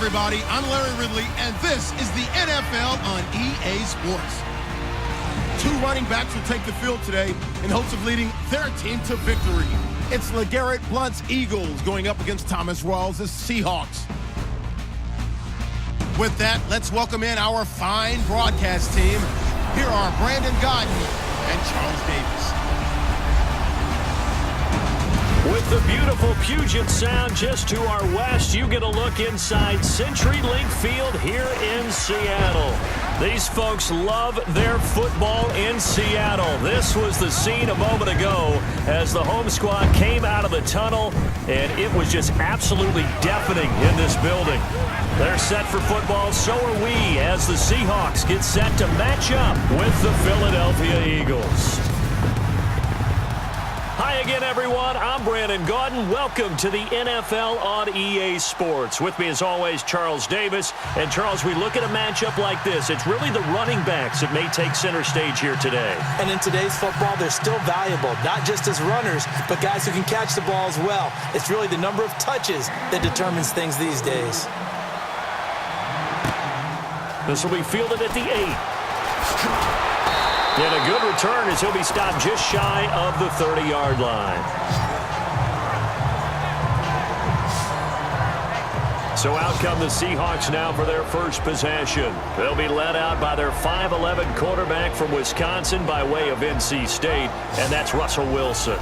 everybody. I'm Larry Ridley, and this is the NFL on EA Sports. Two running backs will take the field today in hopes of leading their team to victory. It's LeGarrette Blount's Eagles going up against Thomas Rawls' Seahawks. With that, let's welcome in our fine broadcast team. Here are Brandon Godden and Charles Davis. With the beautiful Puget Sound just to our west, you get a look inside CenturyLink Field here in Seattle. These folks love their football in Seattle. This was the scene a moment ago as the home squad came out of the tunnel, and it was just absolutely deafening in this building. They're set for football, so are we, as the Seahawks get set to match up with the Philadelphia Eagles. Hi again, everyone. I'm Brandon Godden. Welcome to the NFL on EA Sports. With me, as always, Charles Davis. And, Charles, we look at a matchup like this. It's really the running backs that may take center stage here today. And in today's football, they're still valuable, not just as runners, but guys who can catch the ball as well. It's really the number of touches that determines things these days. This will be fielded at the 8. And a good return as he'll be stopped just shy of the 30-yard line. So out come the Seahawks now for their first possession. They'll be led out by their 5'11 quarterback from Wisconsin by way of NC State, and that's Russell Wilson.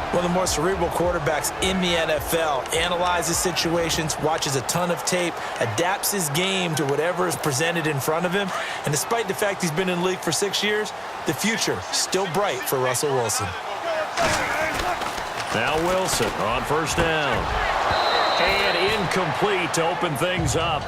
One of the more cerebral quarterbacks in the NFL, analyzes situations, watches a ton of tape, adapts his game to whatever is presented in front of him. And despite the fact he's been in the league for 6 years, the future still bright for Russell Wilson. Now Wilson on first down. And incomplete to open things up.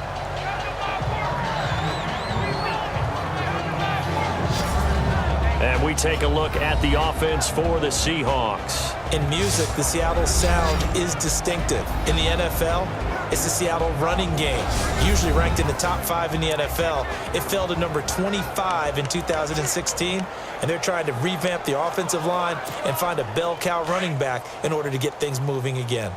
And we take a look at the offense for the Seahawks. In music, the Seattle sound is distinctive. In the NFL, it's the Seattle running game. Usually ranked in the top 5 in the NFL, it fell to number 25 in 2016, and they're trying to revamp the offensive line and find a bell cow running back in order to get things moving again.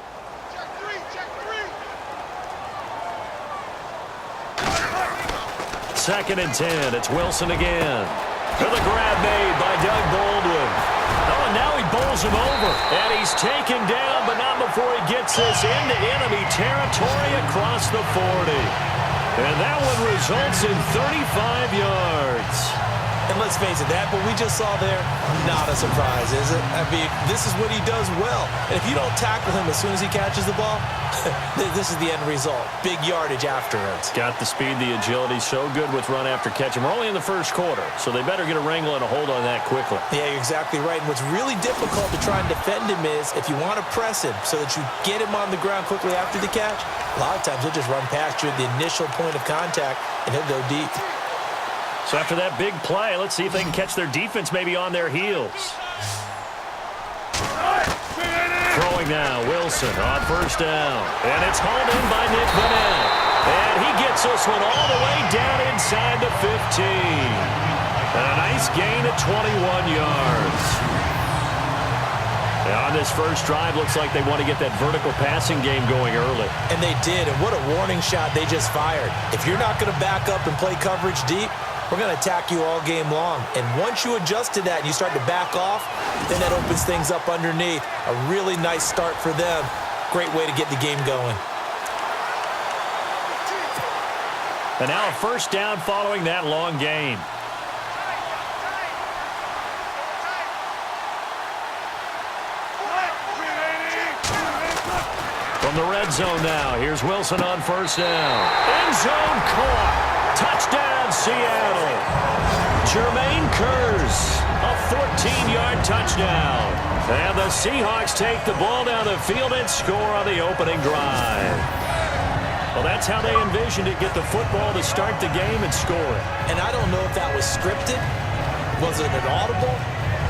Second and 10. It's Wilson again. To the grab made by Doug Baldwin. Oh, and now he bowls him over. And he's taken down, but not before he gets this into enemy territory across the 40. And that one results in 35 yards. And let's face it, that what we just saw there, not a surprise, is it? I mean, this is what he does well. And if you don't tackle him as soon as he catches the ball, this is the end result. Big yardage afterwards. Got the speed, the agility, so good with run after catch. And we're only in the first quarter, so they better get a wrangle and a hold on that quickly. Yeah, you're exactly right. And what's really difficult to try and defend him is if you want to press him so that you get him on the ground quickly after the catch, a lot of times he'll just run past you at the initial point of contact, and he'll go deep. So after that big play, let's see if they can catch their defense maybe on their heels. Throwing now, Wilson on first down. And it's hauled in by Nick Vanette. And he gets this one all the way down inside the 15. And a nice gain at 21 yards. And on this first drive, looks like they want to get that vertical passing game going early. And they did, and what a warning shot they just fired. If you're not going to back up and play coverage deep, we're going to attack you all game long. And once you adjust to that and you start to back off, then that opens things up underneath. A really nice start for them. Great way to get the game going. And now a first down following that long gain. From the red zone now, here's Wilson on first down. End zone caught. Touchdown, Seattle. Jermaine Kearse, a 14-yard touchdown. And the Seahawks take the ball down the field and score on the opening drive. Well, that's how they envisioned it, get the football to start the game and score it. And I don't know if that was scripted. Was it an audible?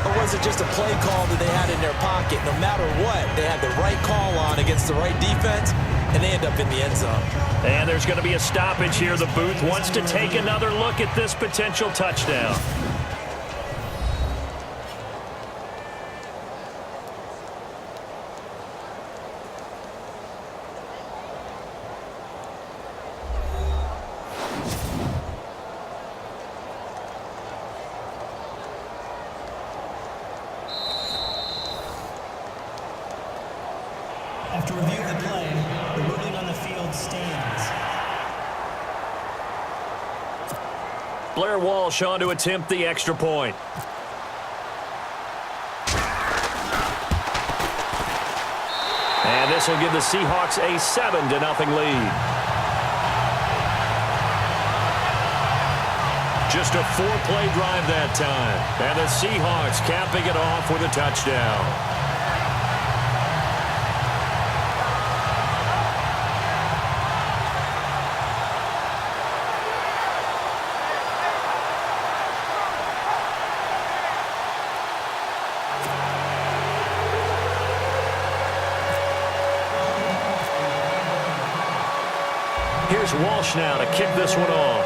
Or was it just a play call that they had in their pocket? No matter what, they had the right call on against the right defense, and they end up in the end zone. And there's going to be a stoppage here. The booth wants to take another look at this potential touchdown. After review of the play, the ruling on the field stands. Blair Walsh on to attempt the extra point. And this will give the Seahawks a 7-0 lead. Just a 4-play drive that time. And the Seahawks capping it off with a touchdown. Here's Walsh now to kick this one off.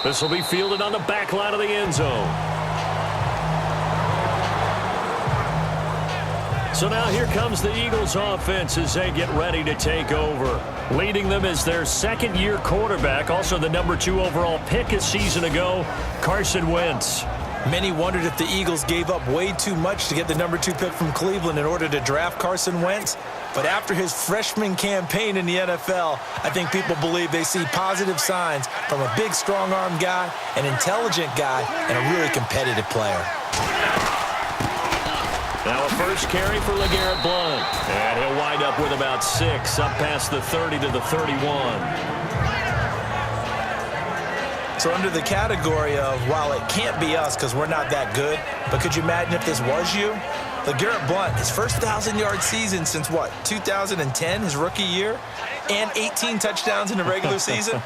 This will be fielded on the back line of the end zone. So now here comes the Eagles offense as they get ready to take over. Leading them is their second-year quarterback, also the number 2 overall pick a season ago, Carson Wentz. Many wondered if the Eagles gave up way too much to get the number 2 pick from Cleveland in order to draft Carson Wentz. But after his freshman campaign in the NFL, I think people believe they see positive signs from a big, strong-arm guy, an intelligent guy, and a really competitive player. Now a first carry for LeGarrette Blount. And he'll wind up with about 6, up past the 30 to the 31. So under the category of, while it can't be us because we're not that good, but could you imagine if this was you? LeGarrette Blount, his first 1,000-yard season since, what, 2010, his rookie year? And 18 touchdowns in the regular season?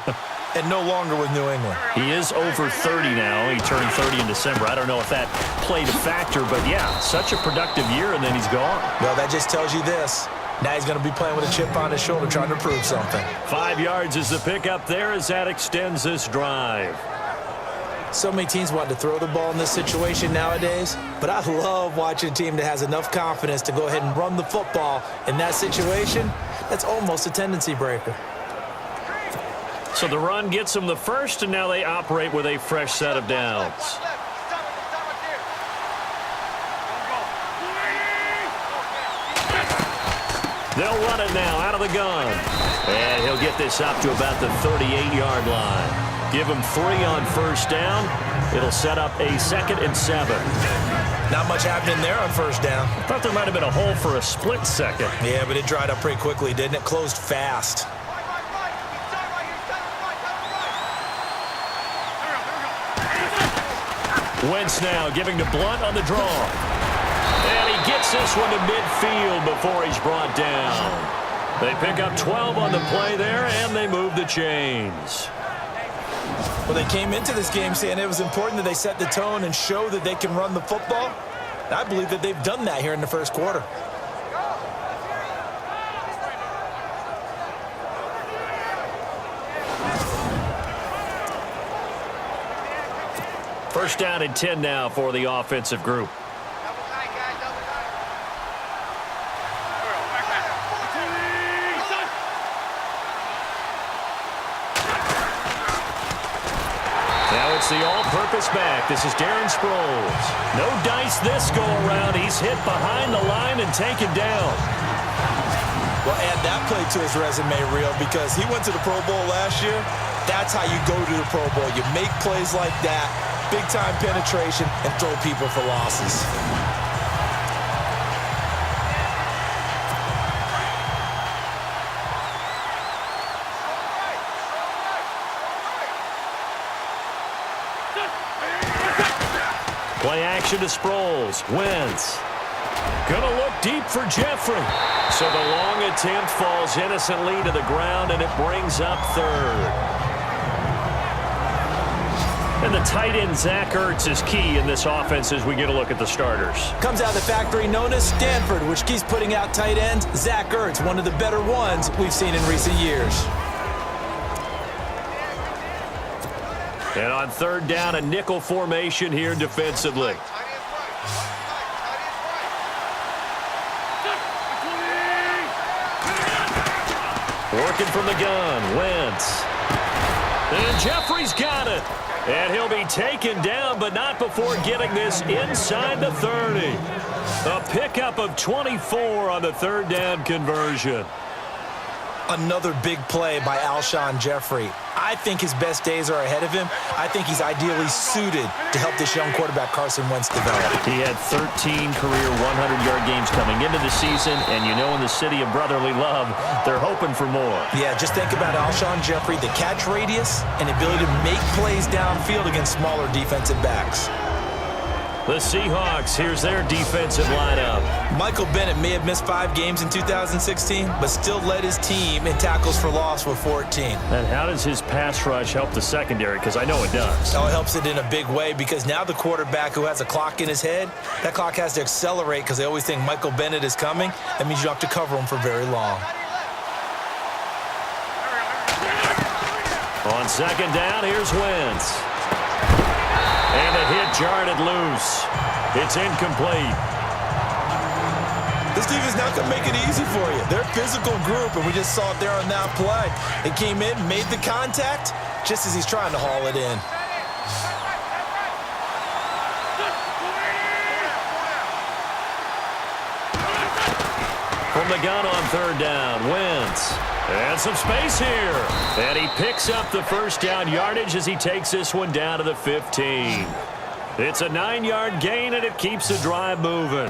And no longer with New England. He is over 30 now. He turned 30 in December. I don't know if that played a factor, but yeah, such a productive year, and then he's gone. Well, that just tells you this. Now he's going to be playing with a chip on his shoulder trying to prove something. 5 yards is the pickup there as that extends this drive. So many teams want to throw the ball in this situation nowadays, but I love watching a team that has enough confidence to go ahead and run the football in that situation. That's almost a tendency breaker. So the run gets them the first, and now they operate with a fresh set of downs. They'll run it now out of the gun. And he'll get this up to about the 38-yard line. Give him 3 on first down. It'll set up a 2nd and 7. Not much happening there on first down. I thought there might have been a hole for a split second. Yeah, but it dried up pretty quickly, didn't it? Closed fast. Wentz now giving to Blount on the draw. And he gets this one to midfield before he's brought down. They pick up 12 on the play there, and they move the chains. Well, they came into this game saying it was important that they set the tone and show that they can run the football. And I believe that they've done that here in the first quarter. First down and 10 now for the offensive group. Now it's the all-purpose back. This is Darren Sproles. No dice this go-around. He's hit behind the line and taken down. Well, add that play to his resume, Real, because he went to the Pro Bowl last year. That's how you go to the Pro Bowl. You make plays like that, big-time penetration, and throw people for losses. Play action to Sproles. Wentz. Gonna look deep for Jeffrey. So the long attempt falls innocently to the ground, and it brings up 3rd. And the tight end, Zach Ertz, is key in this offense as we get a look at the starters. Comes out of the factory known as Stanford, which keeps putting out tight ends. Zach Ertz, one of the better ones we've seen in recent years. And on 3rd down, a nickel formation here defensively. Working from the gun, Wentz. And Jeffrey's got it. And he'll be taken down, but not before getting this inside the 30. A pickup of 24 on the third down conversion. Another big play by Alshon Jeffrey. I think his best days are ahead of him. I think he's ideally suited to help this young quarterback Carson Wentz develop. He had 13 career 100-yard games coming into the season, and you know in the city of brotherly love, they're hoping for more. Yeah, just think about Alshon Jeffrey, the catch radius and ability to make plays downfield against smaller defensive backs. The Seahawks, here's their defensive lineup. Michael Bennett may have missed 5 games in 2016, but still led his team in tackles for loss with 14. And how does his pass rush help the secondary? Because I know it does. Oh, it helps it in a big way because now the quarterback who has a clock in his head, that clock has to accelerate because they always think Michael Bennett is coming. That means you don't have to cover him for very long. On second down, here's Wentz. And the hit jarred it loose. It's incomplete. This defense not going to make it easy for you. They're a physical group, and we just saw it there on that play. It came in, made the contact, just as he's trying to haul it in. From the gun on third down, Wentz. And some space here. And he picks up the first down yardage as he takes this one down to the 15. It's a 9-yard gain, and it keeps the drive moving.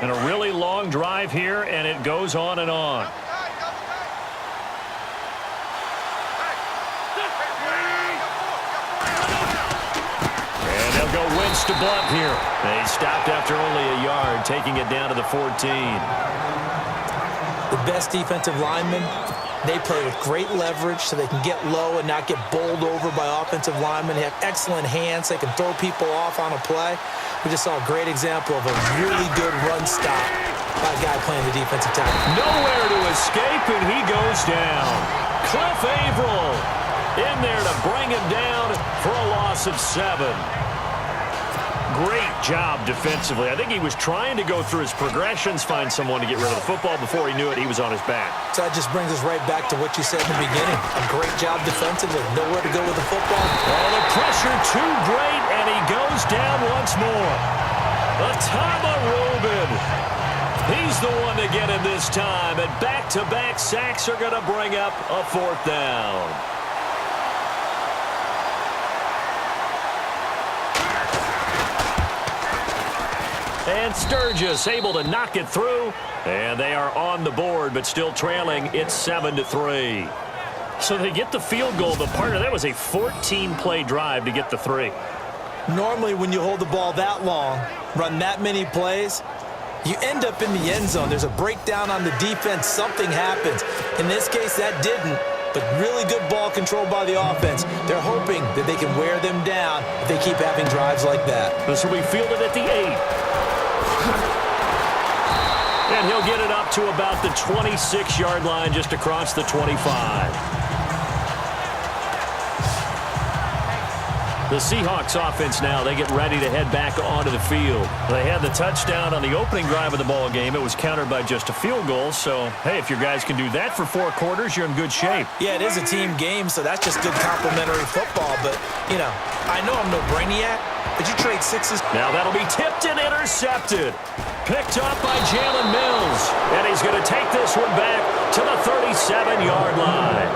And a really long drive here, and it goes on and on. And they'll go Wentz to Blunt here. And he stopped after only a yard, taking it down to the 14. The best defensive linemen, they play with great leverage so they can get low and not get bowled over by offensive linemen. They have excellent hands. They can throw people off on a play. We just saw a great example of a really good run stop by a guy playing the defensive tackle. Nowhere to escape, and he goes down. Cliff Averill in there to bring him down for a loss of 7. Great job defensively. I think he was trying to go through his progressions, find someone to get rid of the football. Before he knew it, he was on his back. So that just brings us right back to what you said in the beginning. A great job defensively. Nowhere to go with the football. Oh, the pressure too great, and he goes down once more. Atama Rubin. He's the one to get him this time, and back-to-back sacks are going to bring up a 4th down. And Sturgis able to knock it through. And they are on the board, but still trailing. It's 7-3. So they get the field goal, but partner, that was a 14-play drive to get the 3. Normally, when you hold the ball that long, run that many plays, you end up in the end zone. There's a breakdown on the defense. Something happens. In this case, that didn't. But really good ball control by the offense. They're hoping that they can wear them down if they keep having drives like that. This will be fielded at the 8. And he'll get it up to about the 26-yard line just across the 25. The Seahawks offense now, they get ready to head back onto the field. They had the touchdown on the opening drive of the ball game. It was countered by just a field goal. So, hey, if your guys can do that for 4 quarters, you're in good shape. Yeah, it is a team game, so that's just good complimentary football. But, you know, I know I'm no brainiac, but you trade 6s. Now that'll be tipped and intercepted. Picked up by Jalen Mills. And he's going to take this one back to the 37-yard line.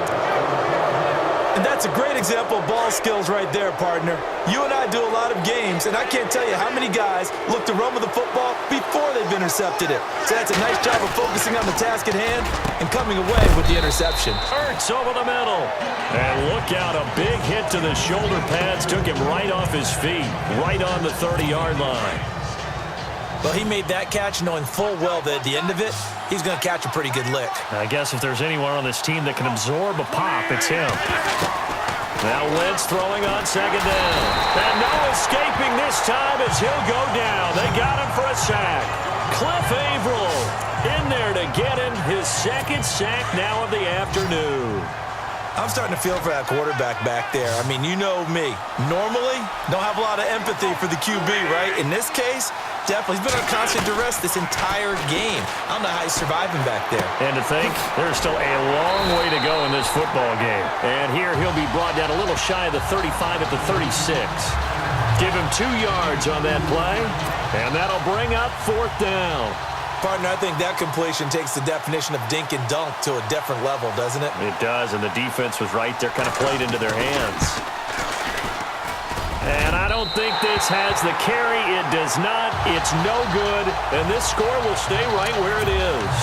And that's a great example of ball skills right there, partner. You and I do a lot of games, and I can't tell you how many guys look to run with the football before they've intercepted it. So that's a nice job of focusing on the task at hand and coming away with the interception. Ertz over the middle. And look out, a big hit to the shoulder pads. Took him right off his feet, right on the 30-yard line. Well, he made that catch knowing full well that at the end of it, he's going to catch a pretty good lick. I guess if there's anyone on this team that can absorb a pop, it's him. Now Wentz throwing on second down. And no escaping this time as he'll go down. They got him for a sack. Cliff Averill in there to get him his second sack now of the afternoon. I'm starting to feel for that quarterback back there. I mean, you know me. Normally, don't have a lot of empathy for the QB, right? In this case, definitely. He's been on constant duress this entire game. I don't know how he's surviving back there. And to think, there's still a long way to go in this football game. And here he'll be brought down a little shy of the 35 at the 36. Give him 2 yards on that play, and that'll bring up 4th down. Partner, I think that completion takes the definition of dink and dunk to a different level, doesn't it? It does, and the defense was right there, kind of played into their hands. And I don't think this has the carry. It does not. It's no good, and this score will stay right where it is.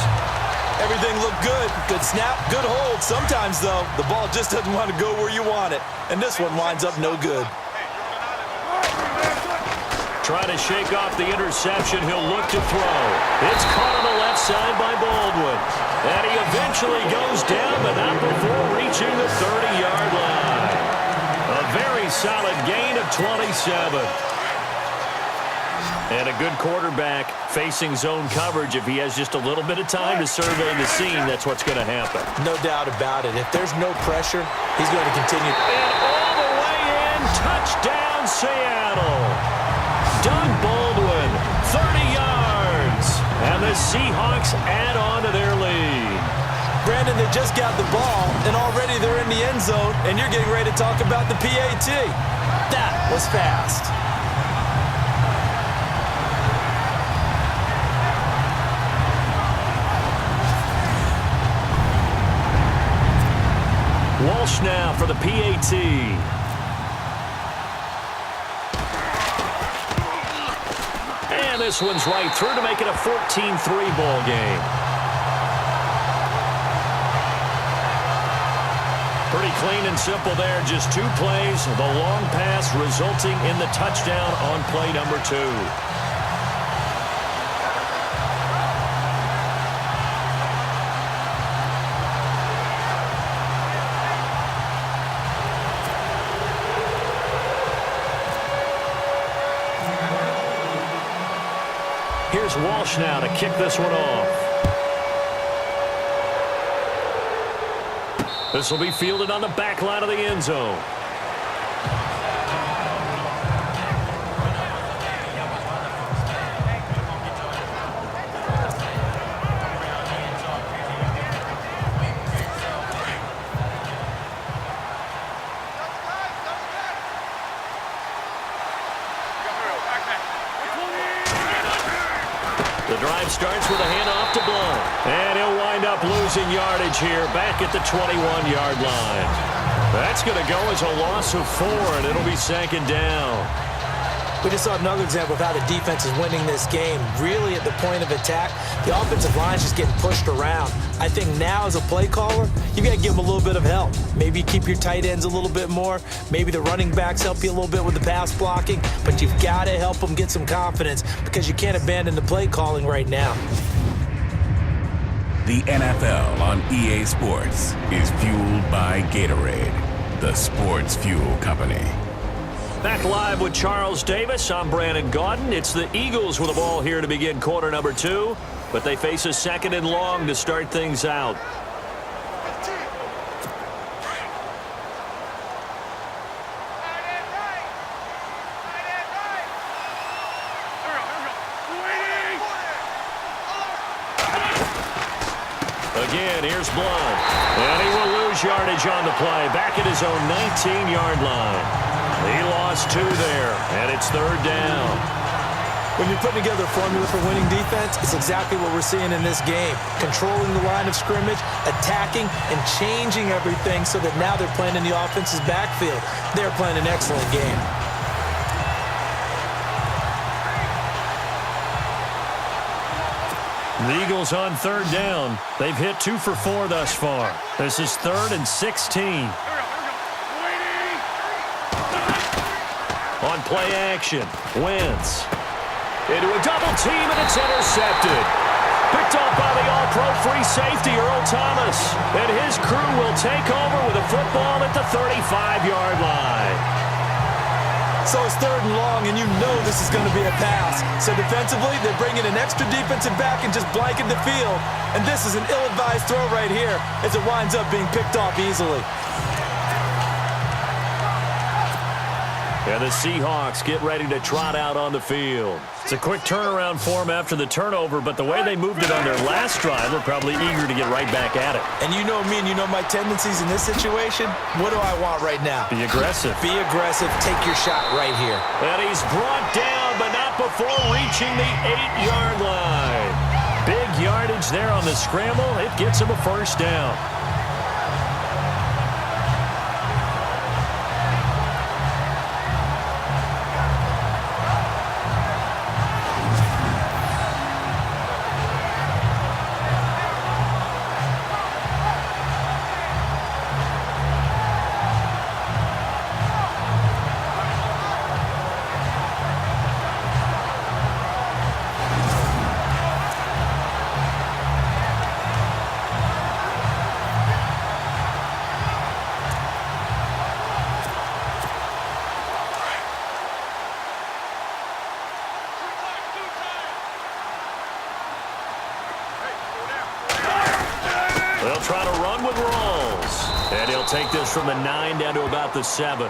Everything looked good. Good snap, good hold. Sometimes, though, the ball just doesn't want to go where you want it, and this one winds up no good. Trying to shake off the interception. He'll look to throw. It's caught on the left side by Baldwin. And he eventually goes down, but not before reaching the 30-yard line. A very solid gain of 27. And a good quarterback facing zone coverage. If he has just a little bit of time to survey the scene, that's what's going to happen. No doubt about it. If there's no pressure, he's going to continue. And all the way in, touchdown Seattle. Doug Baldwin, 30 yards. And the Seahawks add on to their lead. Brandon, they just got the ball, and already they're in the end zone, and you're getting ready to talk about the PAT. That was fast. Walsh now for the PAT. And this one's right through to make it a 14-3 ball game. Pretty clean and simple there. Just 2 plays. The long pass resulting in the touchdown on play number 2. Here's Walsh now to kick this one off. This will be fielded on the back line of the end zone. The drive starts with a handoff to Blunt. And he'll wind up losing yardage here back at the 21-yard line. That's going to go as a loss of 4, and it'll be 2nd down. We just saw another example of how the defense is winning this game. Really at the point of attack, the offensive line is just getting pushed around. I think now as a play caller, you got to give them a little bit of help. Maybe you keep your tight ends a little bit more. Maybe the running backs help you a little bit with the pass blocking. But you've got to help them get some confidence because you can't abandon the play calling right now. The NFL on EA Sports is fueled by Gatorade, the sports fuel company. Back live with Charles Davis. I'm Brandon Gaudin. It's the Eagles with the ball here to begin quarter number 2, but they face a 2nd and long to start things out. Again, here's Blunt. And he will lose yardage on the play. Back at his own 19-yard line. He lost 2 there, and it's 3rd down. When you're putting together a formula for winning defense, it's exactly what we're seeing in this game. Controlling the line of scrimmage, attacking, and changing everything so that now they're playing in the offense's backfield. They're playing an excellent game. The Eagles on 3rd down. They've hit 2 for 4 thus far. This is 3rd and 16. On play action, Wentz into a double team, and it's intercepted. Picked off by the all-pro free safety, Earl Thomas. And his crew will take over with a football at the 35-yard line. So it's 3rd and long, and you know this is going to be a pass. So defensively, they're bringing an extra defensive back and just blanking the field. And this is an ill-advised throw right here as it winds up being picked off easily. And the Seahawks get ready to trot out on the field. It's a quick turnaround for them after the turnover, but the way they moved it on their last drive, they're probably eager to get right back at it. And you know me and you know my tendencies in this situation. What do I want right now? Be aggressive. Be aggressive. Take your shot right here. And he's brought down, but not before reaching the 8-yard line. Big yardage there on the scramble. It gets him a first down. They'll try to run with Rawls. And he'll take this from the 9 down to about the 7.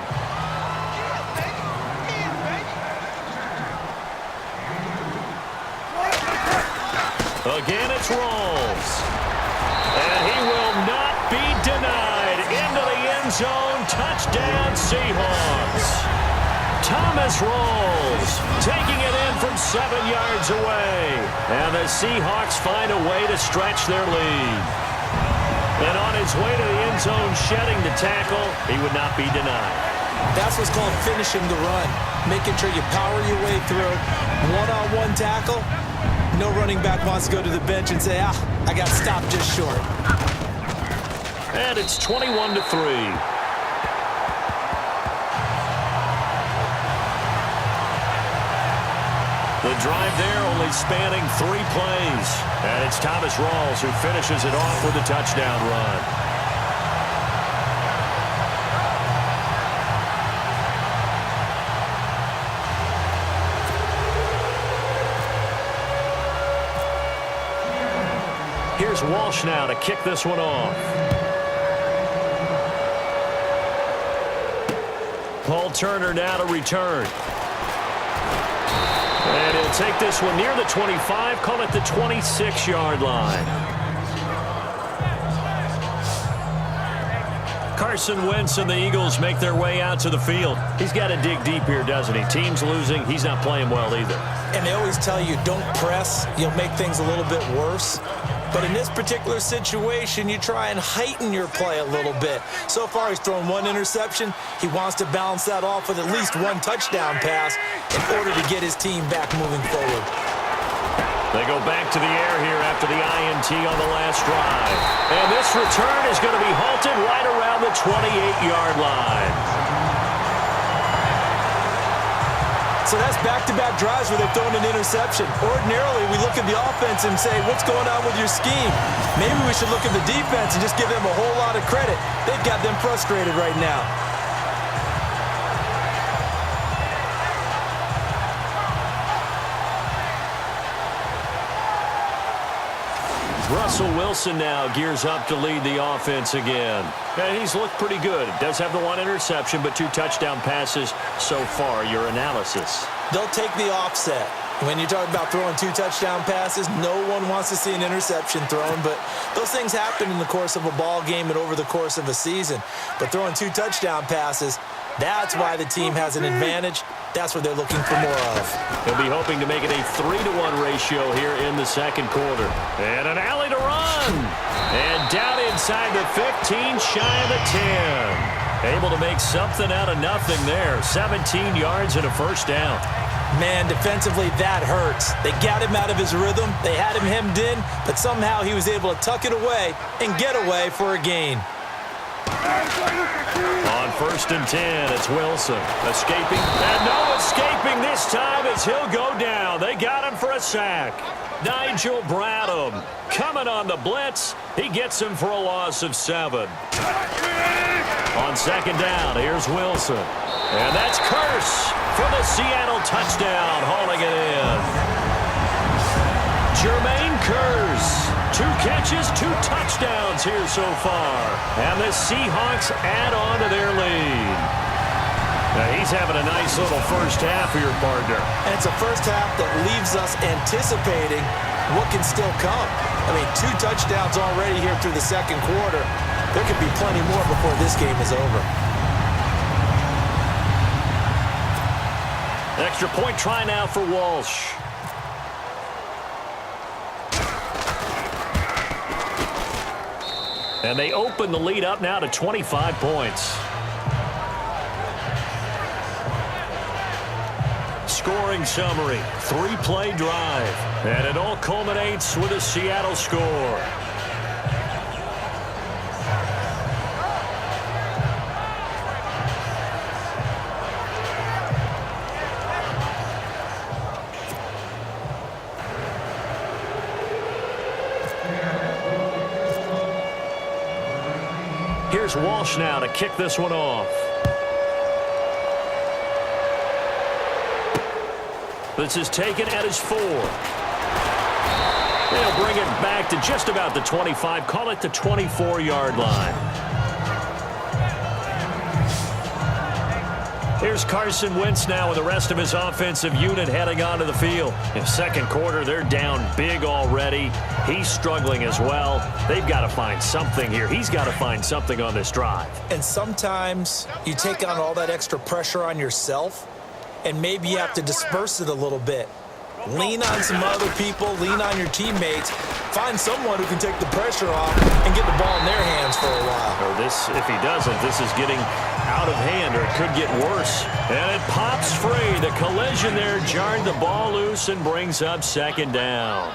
Again, it's Rawls. And he will not be denied. Into the end zone. Touchdown, Seahawks. Thomas Rawls taking it in from 7 yards away. And the Seahawks find a way to stretch their lead. And on his way to the end zone, shedding the tackle, he would not be denied. That's what's called finishing the run. Making sure you power your way through. One-on-one tackle. No running back wants to go to the bench and say, I got stopped just short. And it's 21-3. The drive there only spanning 3 plays. And it's Thomas Rawls who finishes it off with a touchdown run. Here's Walsh now to kick this one off. Paul Turner now to return. And he'll take this one near the 25, call it the 26-yard line. Carson Wentz and the Eagles make their way out to the field. He's got to dig deep here, doesn't he? Team's losing. He's not playing well either. And they always tell you, don't press. You'll make things a little bit worse. But in this particular situation, you try and heighten your play a little bit. So far, he's thrown 1 interception. He wants to balance that off with at least 1 touchdown pass in order to get his team back moving forward. They go back to the air here after the INT on the last drive. And this return is going to be halted right around the 28-yard line. So that's back-to-back drives where they've thrown an interception. Ordinarily, we look at the offense and say, what's going on with your scheme? Maybe we should look at the defense and just give them a whole lot of credit. They've got them frustrated right now. Russell Wilson now gears up to lead the offense again. And he's looked pretty good. Does have the 1 interception, but 2 touchdown passes so far. Your analysis? They'll take the offset. When you talk about throwing 2 touchdown passes, no one wants to see an interception thrown, but those things happen in the course of a ball game and over the course of a season. But throwing 2 touchdown passes, that's why the team has an advantage. That's what they're looking for more of. They'll be hoping to make it a 3-to-1 ratio here in the second quarter. And an alley to run. And down inside the 15, shy of the 10. Able to make something out of nothing there. 17 yards and a first down. Man, defensively, that hurts. They got him out of his rhythm. They had him hemmed in, but somehow he was able to tuck it away and get away for a gain. On 1st and 10, it's Wilson escaping. And no escaping this time as he'll go down. They got him for a sack. Nigel Bradham coming on the blitz. He gets him for a loss of 7. On second down, here's Wilson. And that's Curse for the Seattle touchdown, hauling it in. Jermaine Curse, 2 catches, 2 touchdowns here so far. And the Seahawks add on to their lead. Now he's having a nice little first half here, partner. And it's a first half that leaves us anticipating what can still come. I mean, 2 touchdowns already here through the second quarter. There could be plenty more before this game is over. Extra point try now for Walsh. And they open the lead up now to 25 points. Scoring summary, 3-play drive. And it all culminates with a Seattle score. Here's Walsh now to kick this one off. This is taken at his 4. They'll bring it back to just about the 25. Call it the 24-yard line. Here's Carson Wentz now with the rest of his offensive unit heading onto the field. In second quarter, they're down big already. He's struggling as well. They've got to find something here. He's got to find something on this drive. And sometimes you take on all that extra pressure on yourself, and maybe you have to disperse it a little bit. Lean on some other people, lean on your teammates, find someone who can take the pressure off and get the ball in their hands for a while. Or this, if he doesn't, this is getting out of hand, or it could get worse. And it pops free. The collision there jarred the ball loose and brings up second down.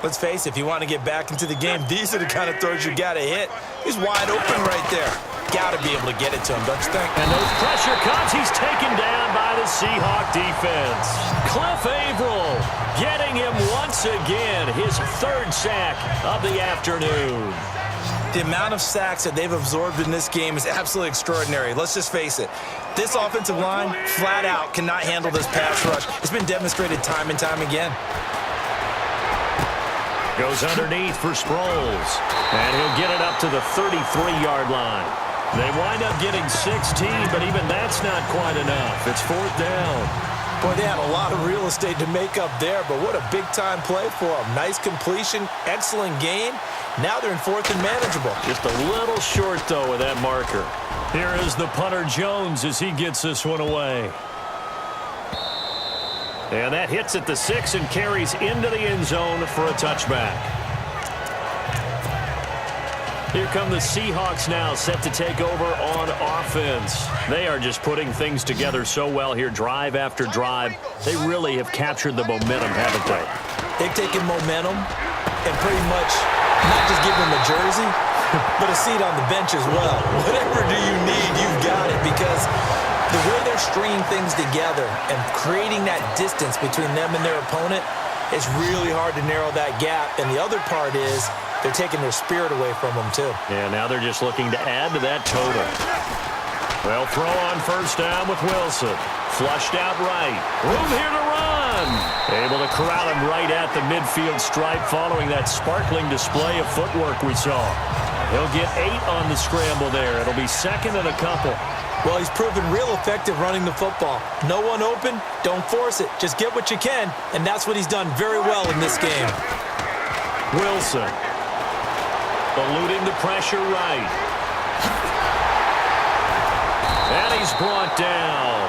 Let's face it, if you want to get back into the game, these are the kind of throws you got to hit. He's wide open right there. Got to be able to get it to him, don't you think? And those pressure comes. He's taken down by the Seahawk defense. Cliff Averill getting him once again, his 3rd sack of the afternoon. The amount of sacks that they've absorbed in this game is absolutely extraordinary. Let's just face it. This offensive line, flat out, cannot handle this pass rush. It's been demonstrated time and time again. Goes underneath for Sproles. And he'll get it up to the 33-yard line. They wind up getting 16, but even that's not quite enough. It's 4th down. Boy, they had a lot of real estate to make up there, but what a big-time play for them. Nice completion, excellent gain. Now they're in 4th and manageable. Just a little short, though, with that marker. Here is the punter, Jones, as he gets this one away. And that hits at the 6 and carries into the end zone for a touchback. Here come the Seahawks now, set to take over on offense. They are just putting things together so well here, drive after drive. They really have captured the momentum, haven't they? They've taken momentum and pretty much not just given them a jersey, but a seat on the bench as well. Whatever do you need, you've got it, because the way they're stringing things together and creating that distance between them and their opponent, it's really hard to narrow that gap. And the other part is they're taking their spirit away from them, too. Yeah, now they're just looking to add to that total. Well, throw on first down with Wilson. Flushed out right. Room here to run. Able to corral him right at the midfield stripe following that sparkling display of footwork we saw. He'll get 8 on the scramble there. It'll be 2nd and a couple. Well, he's proven real effective running the football. No one open, don't force it. Just get what you can, and that's what he's done very well in this game. Wilson. Eluding the pressure right. And he's brought down.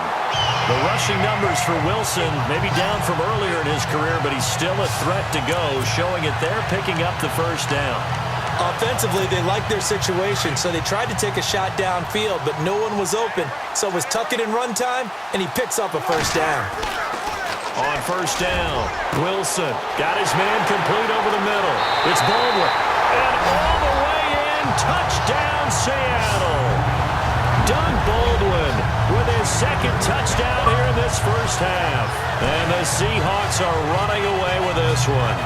The rushing numbers for Wilson may be down from earlier in his career, but he's still a threat to go, showing it there, picking up the first down. Offensively, they liked their situation, so they tried to take a shot downfield, but no one was open. So it was tuck it in run time, and he picks up a first down. On first down, Wilson got his man complete over the middle. It's Baldwin. And all the way in, touchdown Seattle. Doug Baldwin with his 2nd touchdown here in this first half. And the Seahawks are running away with this one.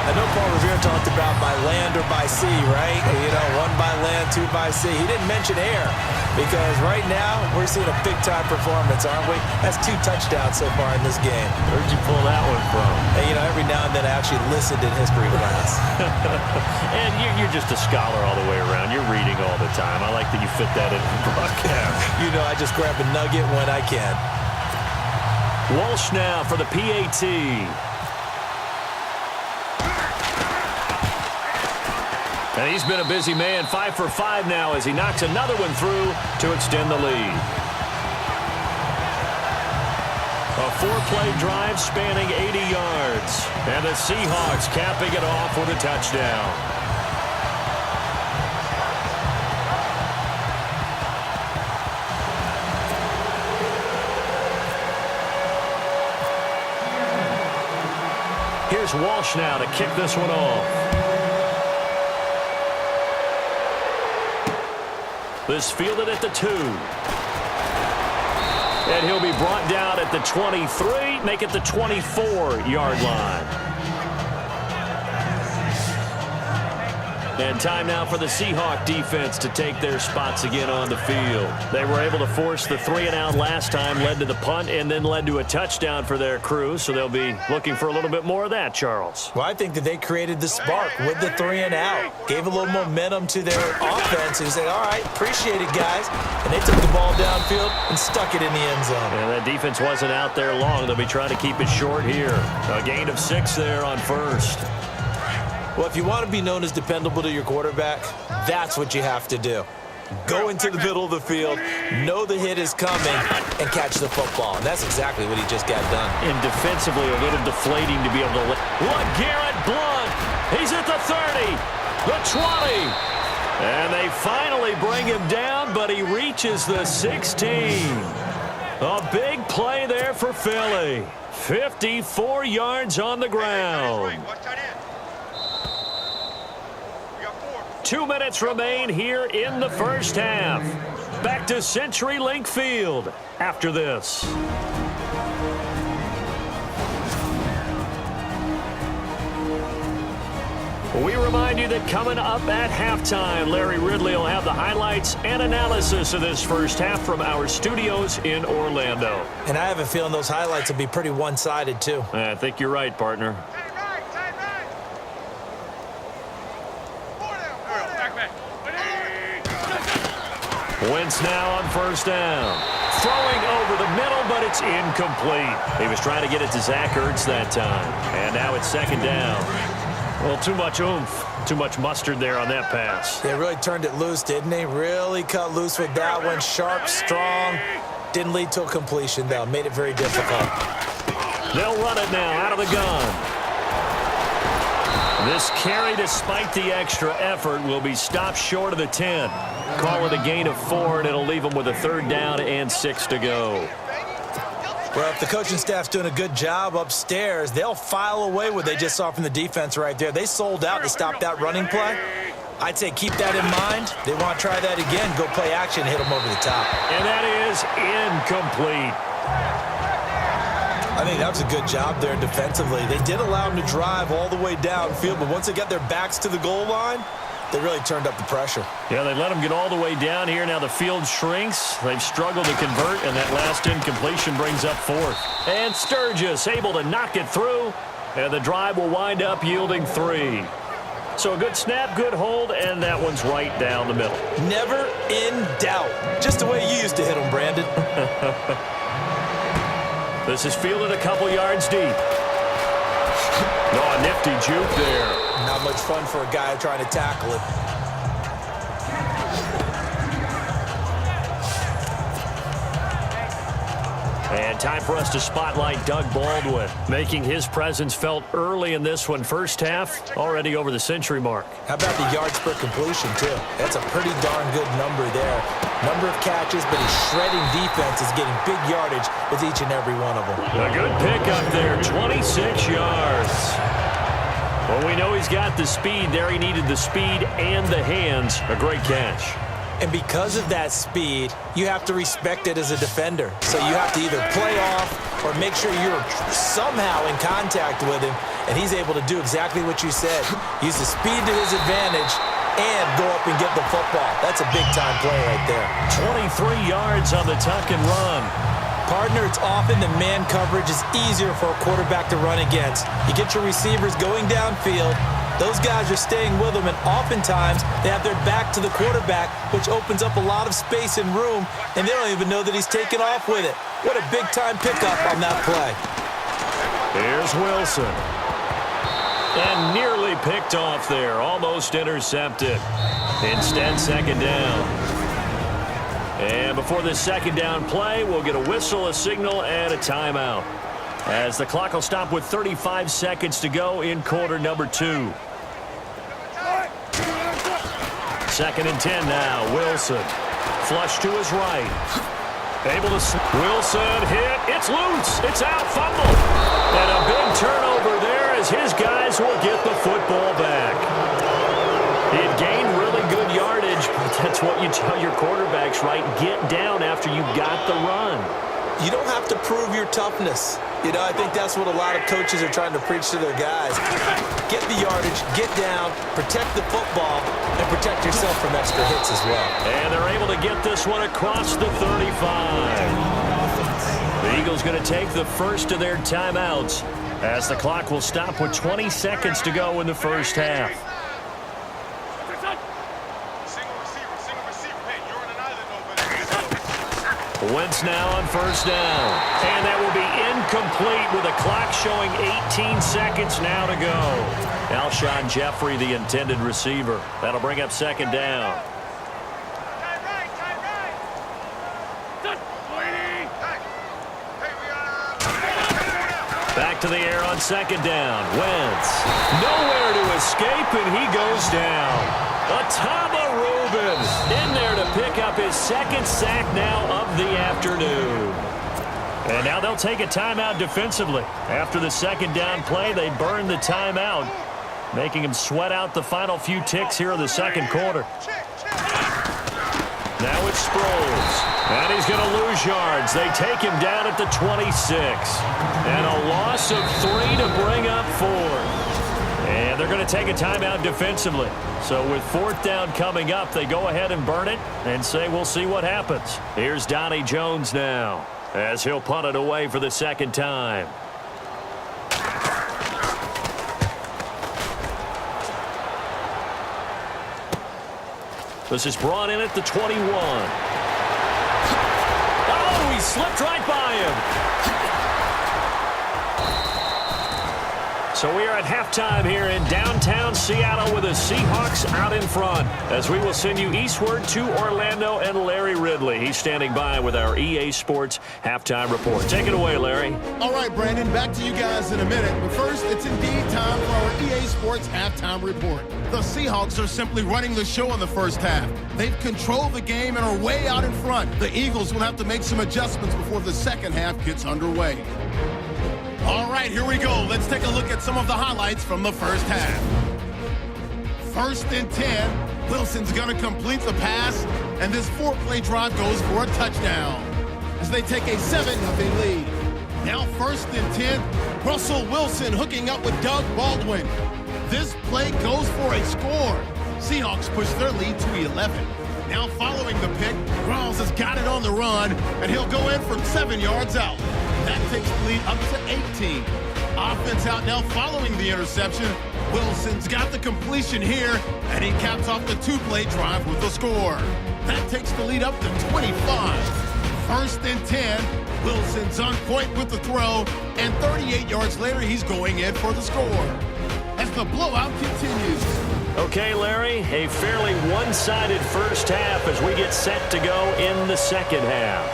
I know Paul Revere talked about by land or by sea, right? You know, one by land, two by sea. He didn't mention air because right now we're seeing a big-time performance, aren't we? That's 2 touchdowns so far in this game. Where'd you pull that one from? And, you know, every now and then I actually listened in history class. And you're just a scholar all the way around. You're reading all the time. I like that you fit that in the broadcast. You know, I just grab a nugget when I can. Walsh now for the PAT. And he's been a busy man, 5 for 5 now as he knocks another one through to extend the lead. A 4-play drive spanning 80 yards. And the Seahawks capping it off with a touchdown. Here's Walsh now to kick this one off. This fielded at the 2. And he'll be brought down at the 23, make it the 24-yard line. And time now for the Seahawk defense to take their spots again on the field. They were able to force the 3-and-out last time, led to the punt, and then led to a touchdown for their crew. So they'll be looking for a little bit more of that, Charles. Well, I think that they created the spark with the 3-and-out. Gave a little momentum to their offense and said, all right, appreciate it, guys. And they took the ball downfield and stuck it in the end zone. And that defense wasn't out there long. They'll be trying to keep it short here. A gain of 6 there on first. Well, if you want to be known as dependable to your quarterback, that's what you have to do. Go into the middle of the field, know the hit is coming, and catch the football. And that's exactly what he just got done. And defensively, a little deflating to be able to... Garrett Blunt! He's at the 30, the 20. And they finally bring him down, but he reaches the 16. A big play there for Philly. 54 yards on the ground. 2 minutes remain here in the first half. Back to CenturyLink Field after this. We remind you that coming up at halftime, Larry Ridley will have the highlights and analysis of this first half from our studios in Orlando. And I have a feeling those highlights will be pretty one-sided, too. I think you're right, partner. Wentz now on first down. Throwing over the middle, but it's incomplete. He was trying to get it to Zach Ertz that time. And now it's second down. Well, too much oomph, too much mustard there on that pass. They really turned it loose, didn't they? Really cut loose with that one. Sharp, strong. Didn't lead to a completion, though. Made it very difficult. They'll run it now out of the gun. This carry, despite the extra effort, will be stopped short of the 10. Call it a gain of 4, and it'll leave them with a 3rd down and 6 to go. Well, if the coaching staff's doing a good job upstairs, they'll file away what they just saw from the defense right there. They sold out to stop that running play. I'd say keep that in mind. They want to try that again. Go play action, hit them over the top. And that is incomplete. I think that was a good job there defensively. They did allow them to drive all the way downfield, but once they got their backs to the goal line, they really turned up the pressure. Yeah, they let them get all the way down here. Now the field shrinks. They've struggled to convert, and that last incompletion brings up 4th. And Sturgis able to knock it through, and the drive will wind up yielding 3. So a good snap, good hold, and that one's right down the middle. Never in doubt. Just the way you used to hit them, Brandon. This is fielded a couple yards deep. Oh, a nifty juke there. Not much fun for a guy trying to tackle it. And time for us to spotlight Doug Baldwin, making his presence felt early in this one. First half, already over the century mark. How about the yards per completion, too? That's a pretty darn good number there. Number of catches, but his shredding defense is getting big yardage with each and every one of them. A good pickup there, 26 yards. Well, we know he's got the speed there. He needed the speed and the hands. A great catch. And because of that speed, you have to respect it as a defender. So you have to either play off or make sure you're somehow in contact with him, and he's able to do exactly what you said. Use the speed to his advantage and go up and get the football. That's a big-time play right there. 23 yards on the tuck and run. Partner, it's often the man coverage is easier for a quarterback to run against. You get your receivers going downfield. Those guys are staying with them, and oftentimes they have their back to the quarterback, which opens up a lot of space and room, and they don't even know that he's taking off with it. What a big-time pickup on that play. Here's Wilson. And nearly picked off there. Almost intercepted. Instead, second down. And before this second down play, we'll get a whistle, a signal, and a timeout, as the clock will stop with 35 seconds to go in quarter number 2. Second and 10 now. Wilson. Flush to his right. Able to... Wilson hit. It's loose. It's out. Fumble. And a big turnover there as his guys will get the football back. He had gained really good yardage, but that's what you tell your quarterbacks, right? Get down after you got the run. You don't have to prove your toughness. You know, I think that's what a lot of coaches are trying to preach to their guys. Get the yardage, get down, protect the football, and protect yourself from extra hits as well. And they're able to get this one across the 35. The Eagles going to take the first of their timeouts as the clock will stop with 20 seconds to go in the first half. Wentz now on first down. And that will be incomplete with a clock showing 18 seconds now to go. Alshon Jeffrey, the intended receiver. That'll bring up second down. Back to the air on second down. Wentz. Nowhere to escape, and he goes down. Atama Rubin in there to pick up his second sack now of the afternoon. And now they'll take a timeout defensively. After the second down play, they burn the timeout, making him sweat out the final few ticks here in the second quarter. Now it's Sproles. And he's going to lose yards. They take him down at the 26. And a loss of 3 to bring up 4. And they're going to take a timeout defensively. So with fourth down coming up, they go ahead and burn it and say we'll see what happens. Here's Donnie Jones now as he'll punt it away for the second time. This is brought in at the 21. Oh, he slipped right by him. So we are at halftime here in downtown Seattle with the Seahawks out in front as we will send you eastward to Orlando and Larry Ridley. He's standing by with our EA Sports halftime report. Take it away, Larry. All right, Brandon, back to you guys in a minute. But first, it's indeed time for our EA Sports halftime report. The Seahawks are simply running the show in the first half. They've controlled the game and are way out in front. The Eagles will have to make some adjustments before the second half gets underway. All right, here we go. Let's take a look at some of the highlights from the first half. First and 10. Wilson's going to complete the pass, and this 4-play drive goes for a touchdown as they take a 7-0 lead. Now first and 10. Russell Wilson hooking up with Doug Baldwin. This play goes for a score. Seahawks push their lead to 11. Now following the pick, Rawls has got it on the run, and he'll go in from 7 yards out. That takes the lead up to 18. Offense out now following the interception. Wilson's got the completion here, and he caps off the 2-play drive with a score. That takes the lead up to 25. First and 10. Wilson's on point with the throw, and 38 yards later, he's going in for the score. As the blowout continues. Okay, Larry, a fairly one-sided first half as we get set to go in the second half.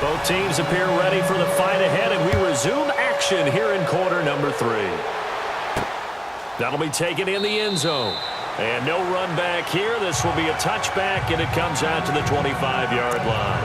Both teams appear ready for the fight ahead, and we resume action here in quarter number 3. That'll be taken in the end zone. And no run back here. This will be a touchback, and it comes out to the 25-yard line.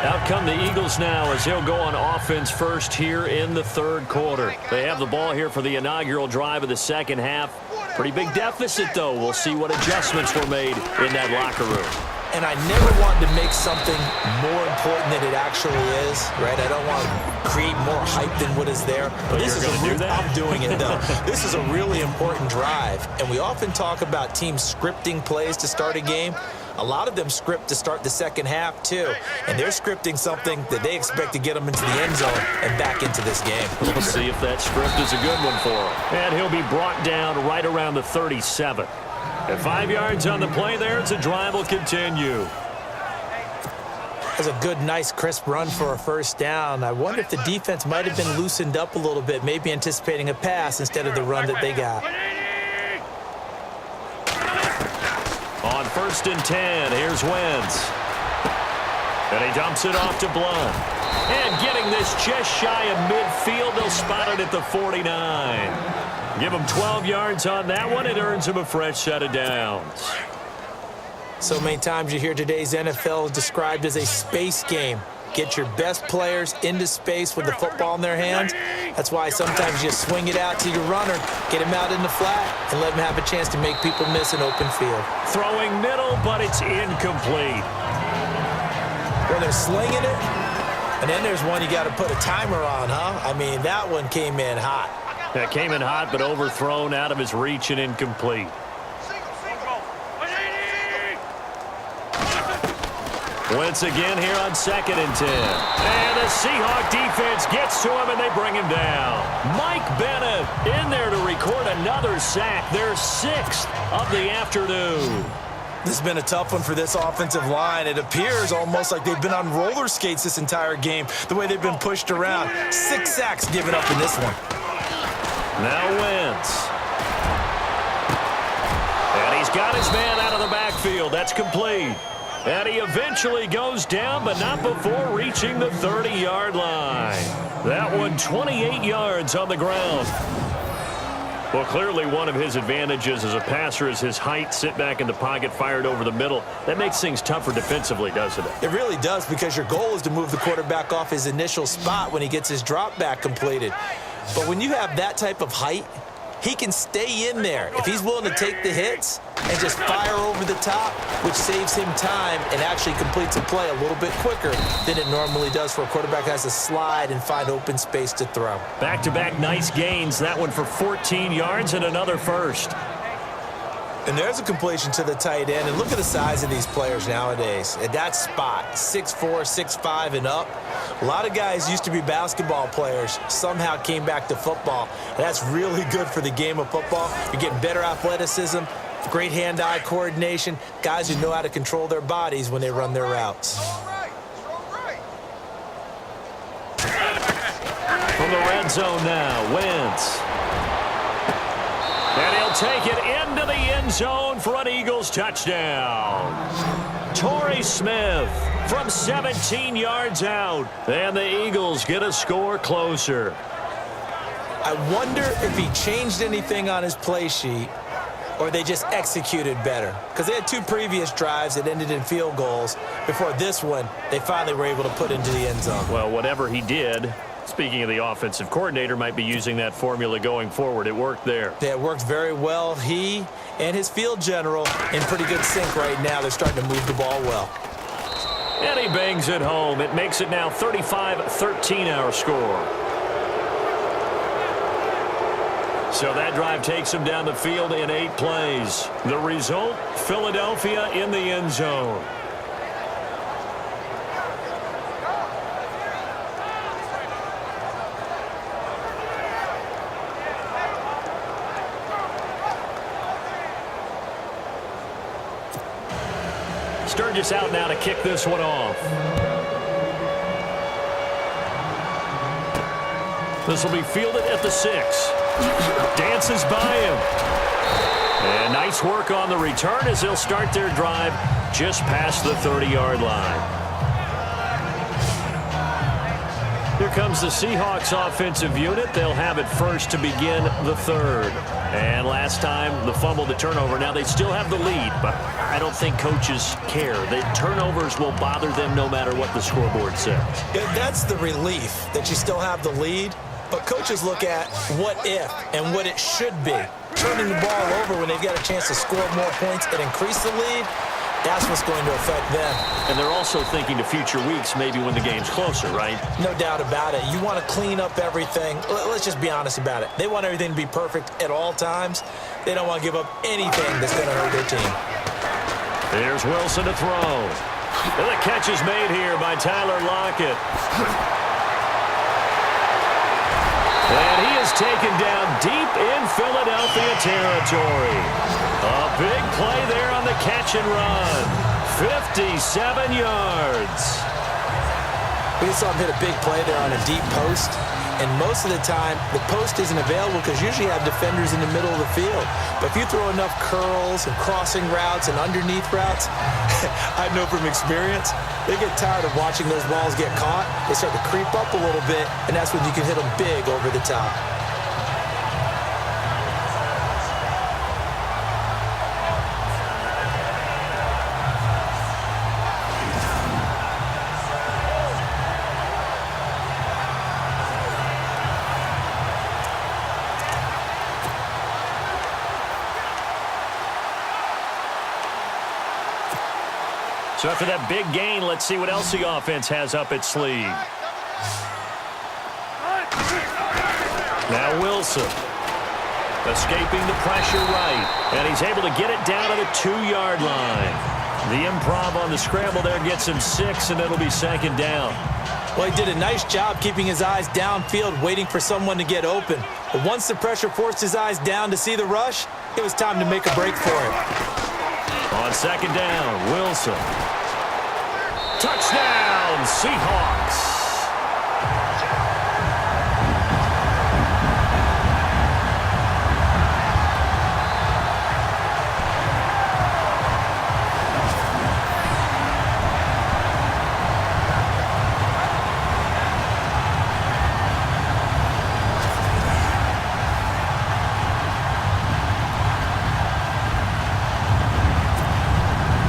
Out come the Eagles now as he'll go on offense first here in the third quarter. They have the ball here for the inaugural drive of the second half. Pretty big deficit, though. We'll see what adjustments were made in that locker room. And I never want to make something more important than it actually is, right? I don't want to create more hype than what is there. But this is do that? I'm doing it, though. This is a really important drive. And we often talk about teams scripting plays to start a game. A lot of them script to start the second half, too. And they're scripting something that they expect to get them into the end zone and back into this game. We'll see if that script is a good one for him. And he'll be brought down right around the 37. At 5 yards on the play there, it's a drive will continue. That's a good, nice, crisp run for a first down. I wonder if the defense might have been loosened up a little bit, maybe anticipating a pass instead of the run that they got. On 1st and 10, here's Wentz. And he dumps it off to Blunt. And getting this just shy of midfield, they'll spot it at the 49. Give him 12 yards on that one. It earns him a fresh set of downs. So many times you hear today's NFL described as a space game. Get your best players into space with the football in their hands. That's why sometimes you swing it out to your runner, get him out in the flat, and let him have a chance to make people miss an open field. Throwing middle, but it's incomplete. Well, they're slinging it, and then there's one you got to put a timer on, huh? I mean, that one came in hot. That came in hot, but overthrown out of his reach and incomplete. Wentz again here on 2nd and 10. And the Seahawks defense gets to him, and they bring him down. Mike Bennett in there to record another sack, their 6th of the afternoon. This has been a tough one for this offensive line. It appears almost like they've been on roller skates this entire game, the way they've been pushed around. 6 sacks given up in this one. Now Wentz. And he's got his man out of the backfield. That's complete. And he eventually goes down, but not before reaching the 30-yard line. That one 28 yards on the ground. Well, clearly one of his advantages as a passer is his height, sit back in the pocket, fired over the middle. That makes things tougher defensively, doesn't it? It really does, because your goal is to move the quarterback off his initial spot when he gets his drop back completed. But when you have that type of height, he can stay in there if he's willing to take the hits and just fire over the top, which saves him time and actually completes a play a little bit quicker than it normally does for a quarterback that has to slide and find open space to throw. Back-to-back nice gains. That one for 14 yards and another first. And there's a completion to the tight end. And look at the size of these players nowadays. At that spot, 6'4", 6'5", and up. A lot of guys used to be basketball players, somehow came back to football. And that's really good for the game of football. You're getting better athleticism, great hand-eye coordination, guys who know how to control their bodies when they run their routes. From the red zone now, Wentz. And he'll take it into the end zone for an Eagles touchdown. Torrey Smith from 17 yards out. And the Eagles get a score closer. I wonder if he changed anything on his play sheet or they just executed better. Because they had 2 previous drives that ended in field goals. Before this one, they finally were able to put into the end zone. Well, whatever he did, speaking of the offensive coordinator, might be using that formula going forward. It worked there. Yeah, it worked very well. He and his field general in pretty good sync right now. They're starting to move the ball well. And he bangs it home. It makes it now 35-13 our score. So that drive takes him down the field in 8 plays. The result, Philadelphia in the end zone. Sturgis out now to kick this one off. This will be fielded at the 6. Dances by him. And nice work on the return as they'll start their drive just past the 30-yard line. Here comes the Seahawks offensive unit. They'll have it first to begin the 3rd. And last time, the fumble, the turnover. Now they still have the lead, but I don't think coaches care. The turnovers will bother them no matter what the scoreboard says. Yeah, that's the relief, that you still have the lead. But coaches look at what if and what it should be. turning the ball over when they've got a chance to score more points and increase the lead, that's what's going to affect them. And they're also thinking to future weeks, maybe when the game's closer, right? No doubt about it. You want to clean up everything. Let's just be honest about it. They want everything to be perfect at all times. They don't want to give up anything that's going to hurt their team. Here's Wilson to throw. And the catch is made here by Tyler Lockett. And he is taken down deep in Philadelphia territory. A big play there on the catch and run. 57 yards. We just saw him hit a big play there on a deep post. And most of the time, the post isn't available because usually you have defenders in the middle of the field. But if you throw enough curls and crossing routes and underneath routes, I know from experience, they get tired of watching those balls get caught. They start to creep up a little bit, and that's when you can hit them big over the top. So after that big gain, let's see what else the offense has up its sleeve. Now Wilson. Escaping the pressure right. And he's able to get it down to the 2-yard line. The improv on the scramble there gets him 6, and it'll be second down. Well, he did a nice job keeping his eyes downfield, waiting for someone to get open. But once the pressure forced his eyes down to see the rush, it was time to make a break for him. On second down, Wilson. Touchdown, Seahawks.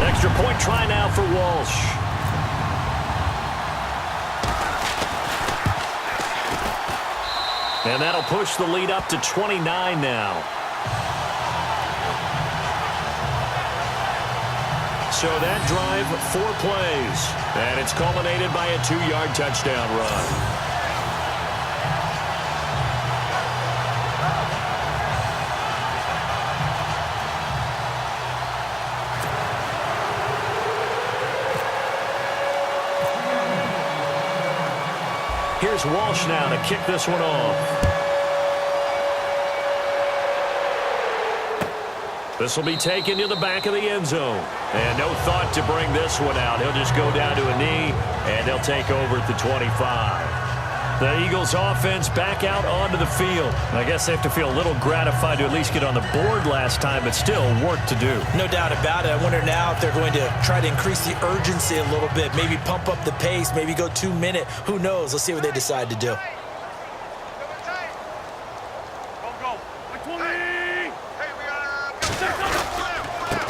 Extra point try now for Walsh. And that'll push the lead up to 29 now. So that drive, 4 plays. And it's culminated by a 2-yard touchdown run. Here's Walsh now to kick this one off. This will be taken to the back of the end zone. And no thought to bring this one out. He'll just go down to a knee, and they'll take over at the 25. The Eagles offense back out onto the field. I guess they have to feel a little gratified to at least get on the board last time, but still work to do. No doubt about it. I wonder now if they're going to try to increase the urgency a little bit, maybe pump up the pace, maybe go 2-minute. Who knows? Let's see what they decide to do.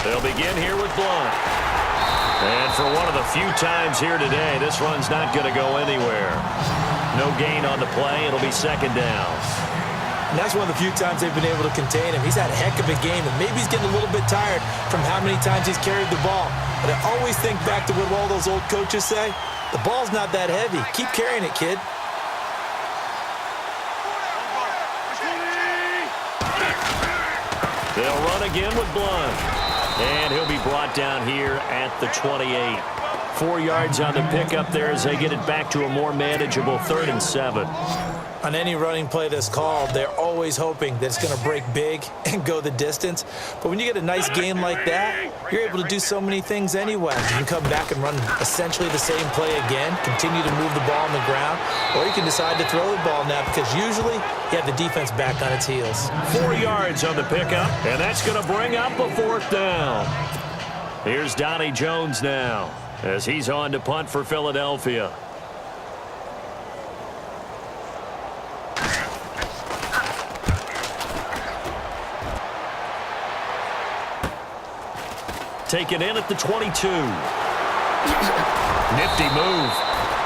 They'll begin here with Blunt. And for one of the few times here today, this run's not going to go anywhere. No gain on the play. It'll be second down. And that's one of the few times they've been able to contain him. He's had a heck of a game, and maybe he's getting a little bit tired from how many times he's carried the ball. But I always think back to what all those old coaches say. The ball's not that heavy. Keep carrying it, kid. They'll run again with Blunt. And he'll be brought down here at the 28. 4 yards on the pickup there as they get it back to a more manageable 3rd and 7. On any running play that's called, they're always hoping that it's going to break big and go the distance. But when you get a nice game like that, you're able to do so many things anyway. You can come back and run essentially the same play again, continue to move the ball on the ground, or you can decide to throw the ball now because usually you have the defense back on its heels. 4 yards on the pickup, and that's going to bring up a 4th down. Here's Donnie Jones now as he's on to punt for Philadelphia. Taken in at the 22. Nifty move.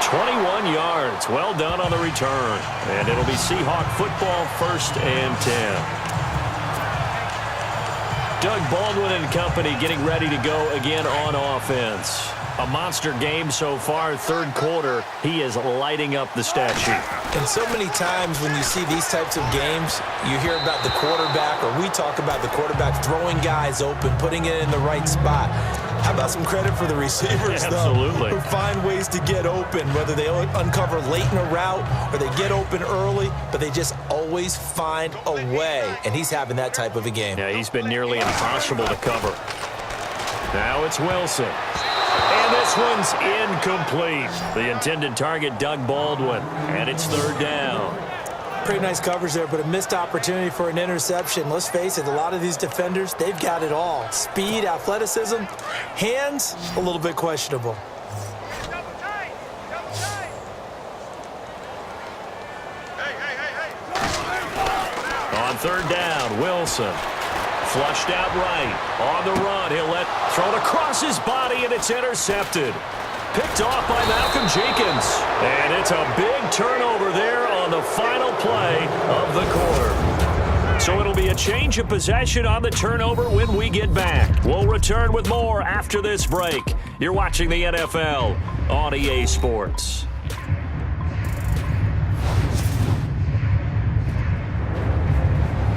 21 yards. Well done on the return. And it'll be Seahawk football, 1st and 10. Doug Baldwin and company getting ready to go again on offense. A monster game so far, third quarter. He is lighting up the stat sheet. And so many times when you see these types of games, you hear about the quarterback, or we talk about the quarterback throwing guys open, putting it in the right spot. How about some credit for the receivers, Absolutely. though, who find ways to get open, whether they uncover late in a route or they get open early, but they just always find a way, and he's having that type of a game. Yeah, he's been nearly impossible to cover. Now it's Wilson. And this one's incomplete. The intended target, Doug Baldwin, and it's third down. Pretty nice coverage there, but a missed opportunity for an interception. Let's face it, a lot of these defenders, they've got it all. Speed, athleticism, hands, a little bit questionable. On third down, Wilson. Flushed out right. On the run, he'll thrown across his body, and it's intercepted. Picked off by Malcolm Jenkins. And it's a big turnover there on the final play of the quarter. So it'll be a change of possession on the turnover when we get back. We'll return with more after this break. You're watching the NFL on EA Sports.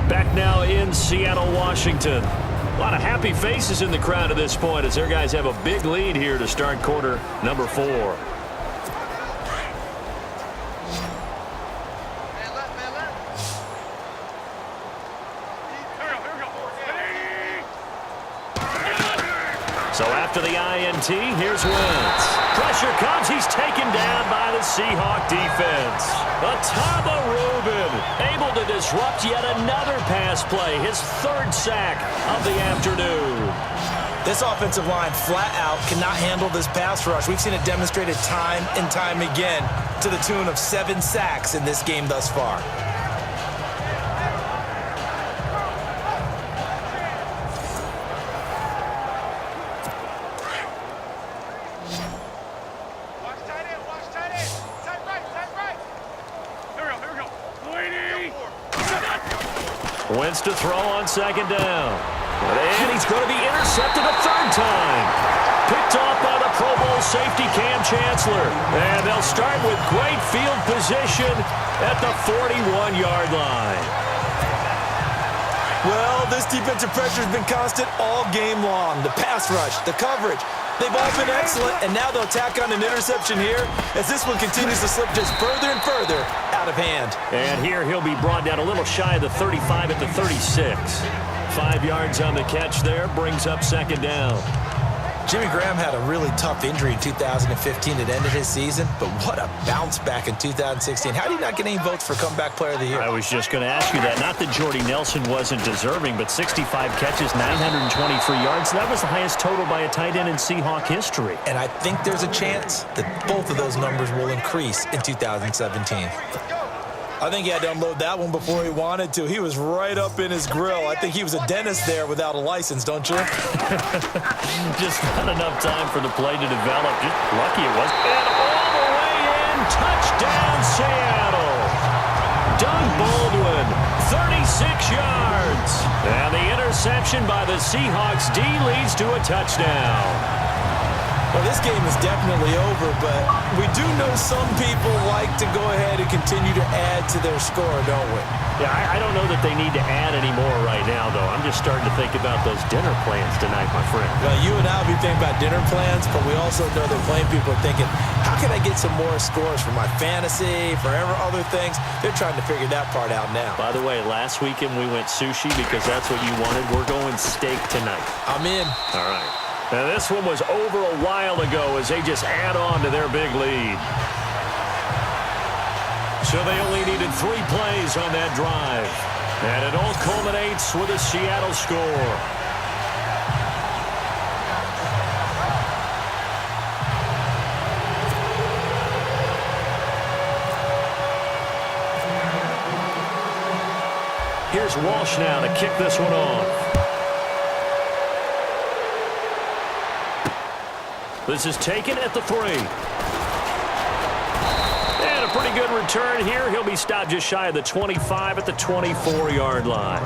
Back now in Seattle, Washington. A lot of happy faces in the crowd at this point as their guys have a big lead here to start quarter number 4. So after the INT, here's Wentz. Pressure comes. He's taken down by the Seahawk defense. Atama Rubin able to disrupt yet another pass play. His third sack of the afternoon. This offensive line flat out cannot handle this pass rush. We've seen it demonstrated time and time again to the tune of 7 sacks in this game thus far. Wentz to throw on second down. And he's going to be intercepted a third time. Picked off by the Pro Bowl safety Cam Chancellor. And they'll start with great field position at the 41-yard line. Well, this defensive pressure has been constant all game long. The pass rush, the coverage, they've all been excellent, and now they'll tack on an interception here as this one continues to slip just further and further out of hand. And here he'll be brought down a little shy of the 35 at the 36. 5 yards on the catch there, brings up second down. Jimmy Graham had a really tough injury in 2015 that ended his season, but what a bounce back in 2016. How did he not get any votes for Comeback Player of the Year? I was just going to ask you that. Not that Jordy Nelson wasn't deserving, but 65 catches, 923 yards. That was the highest total by a tight end in Seahawk history. And I think there's a chance that both of those numbers will increase in 2017. I think he had to unload that one before he wanted to. He was right up in his grill. I think he was a dentist there without a license, don't you? Just not enough time for the play to develop. Just lucky it was. And all the way in, touchdown Seattle. Doug Baldwin, 36 yards. And the interception by the Seahawks D leads to a touchdown. Well, this game is definitely over, but we do know some people like to go ahead and continue to add to their score, don't we? Yeah, I don't know that they need to add any more right now, though. I'm just starting to think about those dinner plans tonight, my friend. Well, you and I will be thinking about dinner plans, but we also know that plenty of people are thinking, how can I get some more scores for my fantasy, for other things? They're trying to figure that part out now. By the way, last weekend we went sushi because that's what you wanted. We're going steak tonight. I'm in. All right. Now, this one was over a while ago as they just add on to their big lead. So they only needed 3 plays on that drive. And it all culminates with a Seattle score. Here's Walsh now to kick this one off. This is taken at the 3. And a pretty good return here. He'll be stopped just shy of the 25 at the 24-yard line.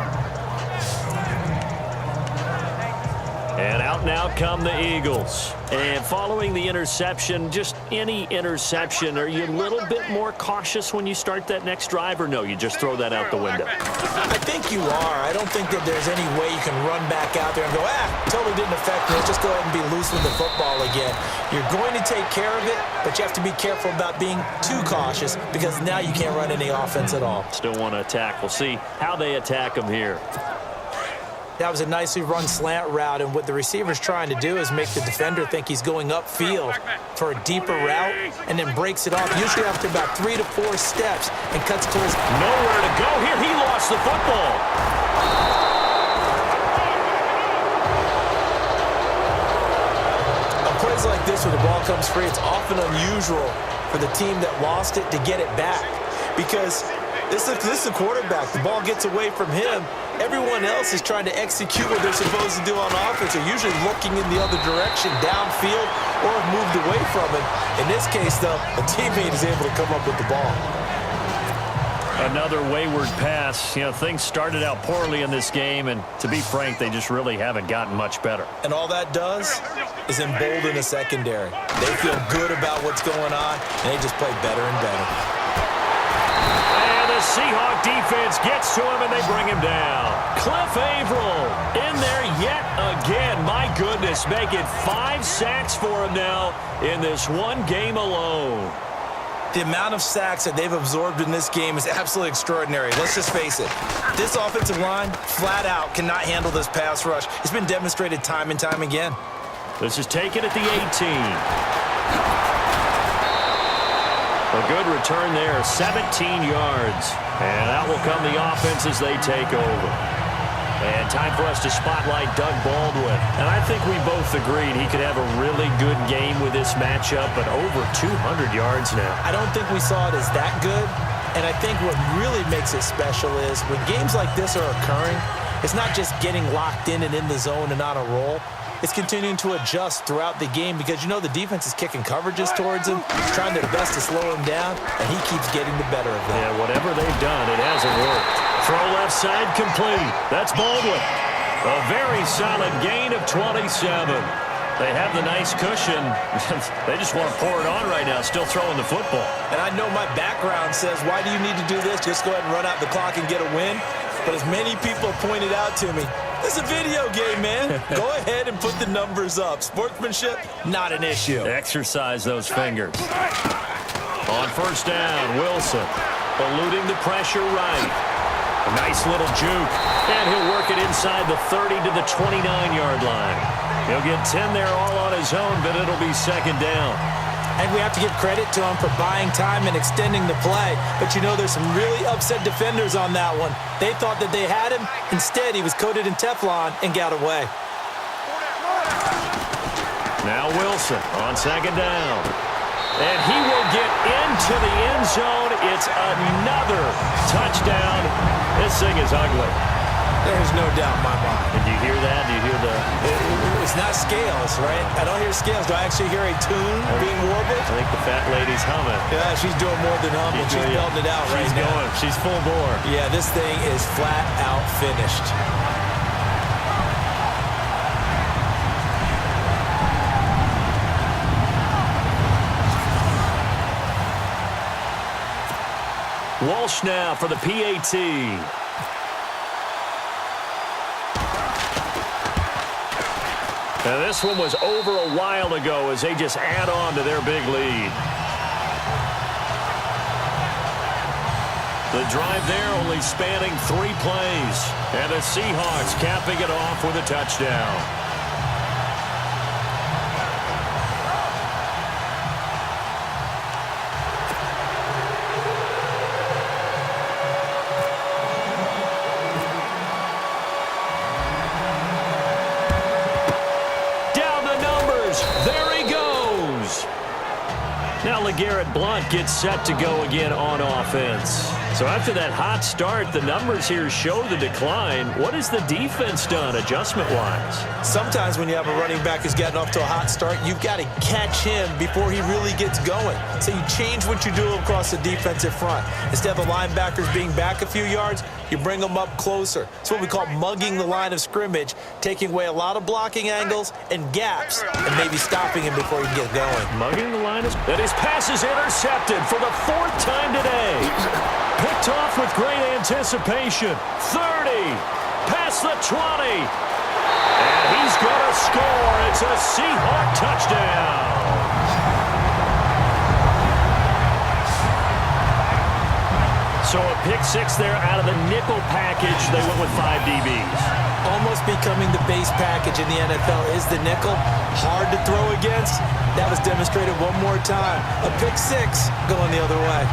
And out now come the Eagles. And following the interception, just any interception, are you a little bit more cautious when you start that next drive, or no, you just throw that out the window? I think you are. I don't think that there's any way you can run back out there and go, totally didn't affect me. Let's just go ahead and be loose with the football again. You're going to take care of it, but you have to be careful about being too cautious because now you can't run any offense at all. Still want to attack. We'll see how they attack them here. That was a nicely run slant route, and what the receiver's trying to do is make the defender think he's going upfield for a deeper route and then breaks it off, usually after about 3 to 4 steps, and cuts towards nowhere to go here. He lost the football. On plays like this where the ball comes free, it's often unusual for the team that lost it to get it back because this is the quarterback. The ball gets away from him. Everyone else is trying to execute what they're supposed to do on offense. They're usually looking in the other direction, downfield, or have moved away from it. In this case, though, a teammate is able to come up with the ball. Another wayward pass. You know, things started out poorly in this game, and to be frank, they just really haven't gotten much better. And all that does is embolden the secondary. They feel good about what's going on, and they just play better and better. Seahawk defense gets to him, and they bring him down. Cliff Averill in there yet again. My goodness, making 5 sacks for him now in this one game alone. The amount of sacks that they've absorbed in this game is absolutely extraordinary. Let's just face it. This offensive line, flat out, cannot handle this pass rush. It's been demonstrated time and time again. This is taken at the 18. A good return there, 17 yards. And that will come the offense as they take over. And time for us to spotlight Doug Baldwin. And I think we both agreed he could have a really good game with this matchup, but over 200 yards now. I don't think we saw it as that good. And I think what really makes it special is when games like this are occurring, it's not just getting locked in and in the zone and on a roll. It's continuing to adjust throughout the game because, you know, the defense is kicking coverages towards him, trying their best to slow him down, and he keeps getting the better of them. Yeah, whatever they've done, it hasn't worked. Throw left side complete. That's Baldwin. A very solid gain of 27. They have the nice cushion. They just want to pour it on right now, still throwing the football. And I know my background says, why do you need to do this? Just go ahead and run out the clock and get a win. But as many people pointed out to me, it's a video game, man. Go ahead and put the numbers up. Sportsmanship, not an issue. Exercise those fingers. On first down, Wilson eluding the pressure right. A nice little juke. And he'll work it inside the 30 to the 29-yard line. He'll get 10 there all on his own, but it'll be second down. And we have to give credit to him for buying time and extending the play. But, you know, there's some really upset defenders on that one. They thought that they had him. Instead, he was coated in Teflon and got away. Now Wilson on second down. And he will get into the end zone. It's another touchdown. This thing is ugly. There's no doubt in my mind. Did you hear that? Do you hear the... It's not scales, right? I don't hear scales. Do I actually hear a tune being warbled? I think the fat lady's humming. Yeah, she's doing more than humming. She's belting it out right now. She's going. She's full bore. Yeah, this thing is flat out finished. Walsh now for the PAT. Now this one was over a while ago as they just add on to their big lead. The drive there only spanning 3 plays. And the Seahawks capping it off with a touchdown. Now LeGarrette Blount gets set to go again on offense. So So after that hot start, the numbers here show the decline. What has the defense done adjustment-wise? Sometimes when you have a running back who's getting off to a hot start, you've got to catch him before he really gets going. So you change what you do across the defensive front. Instead of the linebackers being back a few yards, you bring them up closer. It's what we call mugging the line of scrimmage, taking away a lot of blocking angles and gaps and maybe stopping him before he can get going. Mugging the line is... And his pass is intercepted for the 4th time today. Picked off with great anticipation. 30. Past the 20. And he's going to score. It's a Seahawk touchdown. So a pick 6 there out of the nickel package. They went with 5 DBs. Almost becoming the base package in the NFL is the nickel. Hard to throw against. That was demonstrated one more time. A pick 6 going the other way.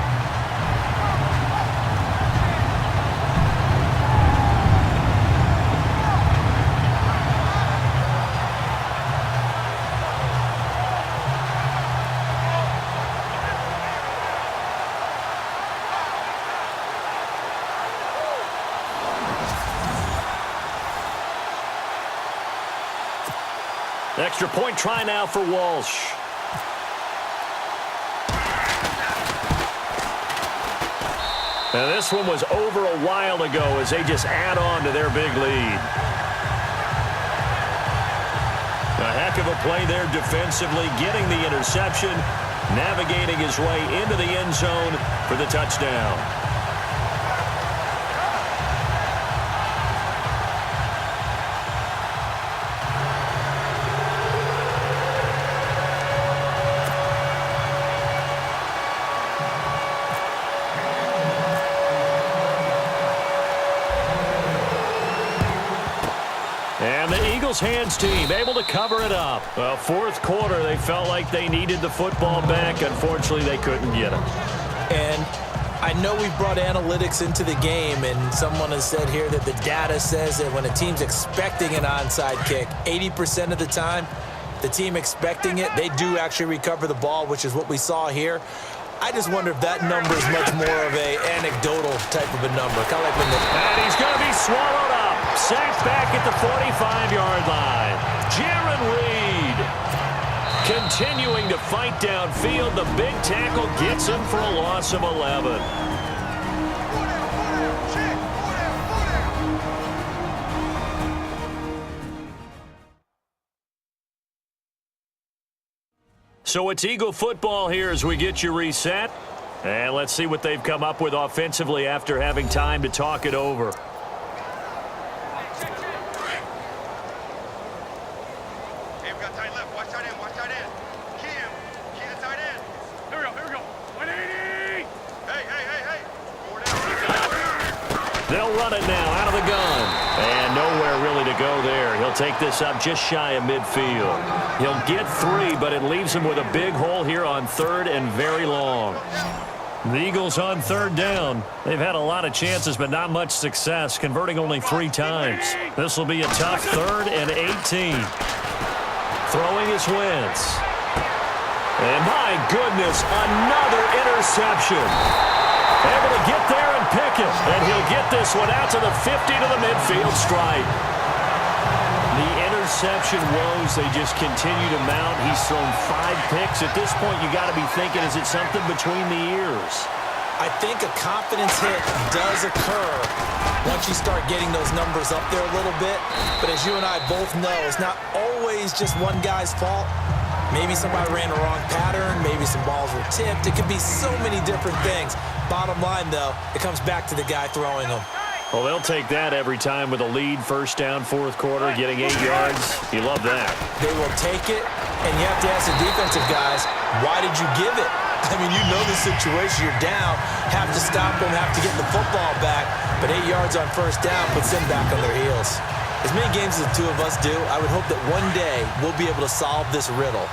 Extra point try now for Walsh. Now this one was over a while ago as they just add on to their big lead. A heck of a play there defensively, getting the interception, navigating his way into the end zone for the touchdown. And the Eagles hands team able to cover it up. Well, 4th quarter, they felt like they needed the football back. Unfortunately, they couldn't get it. And I know we've brought analytics into the game, and someone has said here that the data says that when a team's expecting an onside kick, 80% of the time, the team expecting it, they do actually recover the ball, which is what we saw here. I just wonder if that number is much more of a anecdotal type of a number. Kind of like when and he's going to be swallowed up. Sacked back at the 45-yard line. Darren continuing to fight downfield. The big tackle gets him for a loss of 11. So it's Eagle football here as we get you reset. And let's see what they've come up with offensively after having time to talk it over. Hey, we got tight left. Watch tight end. Watch tight end. Key him. Key the tight end. Here we go. Here we go. 180. Hey. They'll run it now out of the gun. And nowhere really to go there. He'll take this up just shy of midfield. He'll get 3, but it leaves him with a big hole here on 3rd and very long. The Eagles on 3rd down. They've had a lot of chances, but not much success, converting only 3 times. This will be a tough 3rd and 18. Throwing is Wentz. And my goodness, another interception. Able to get there and pick it. And he'll get this one out to the 50 to the midfield stripe. The interception woes, they just continue to mount. He's thrown 5 picks. At this point, you got to be thinking, is it something between the ears? I think a confidence hit does occur once you start getting those numbers up there a little bit. But as you and I both know, it's not always just one guy's fault. Maybe somebody ran the wrong pattern. Maybe some balls were tipped. It could be so many different things. Bottom line, though, it comes back to the guy throwing them. Well, they'll take that every time with a lead. 1st down, 4th quarter, getting 8 yards. You love that. They will take it, and you have to ask the defensive guys, why did you give it? I mean, you know the situation. You're down, have to stop them, have to get the football back. But 8 yards on 1st down puts them back on their heels. As many games as the two of us do, I would hope that one day we'll be able to solve this riddle.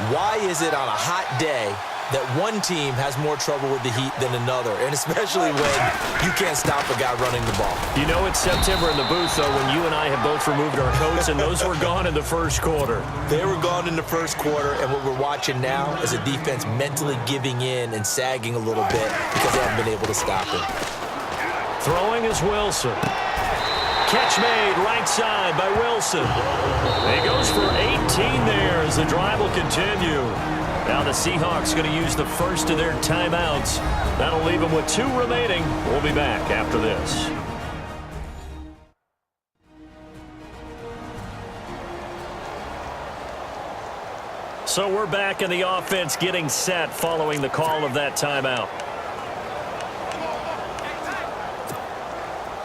Why is it on a hot day that one team has more trouble with the heat than another, and especially when you can't stop a guy running the ball? You know it's September in the booth, though, when you and I have both removed our coats, and those were gone in the 1st quarter. They were gone in the 1st quarter, and what we're watching now is a defense mentally giving in and sagging a little bit because they haven't been able to stop him. Throwing is Wilson. Catch made right side by Wilson. He goes for 18 there as the drive will continue. Now the Seahawks going to use the first of their timeouts. That'll leave them with 2 remaining. We'll be back after this. So we're back in the offense getting set following the call of that timeout.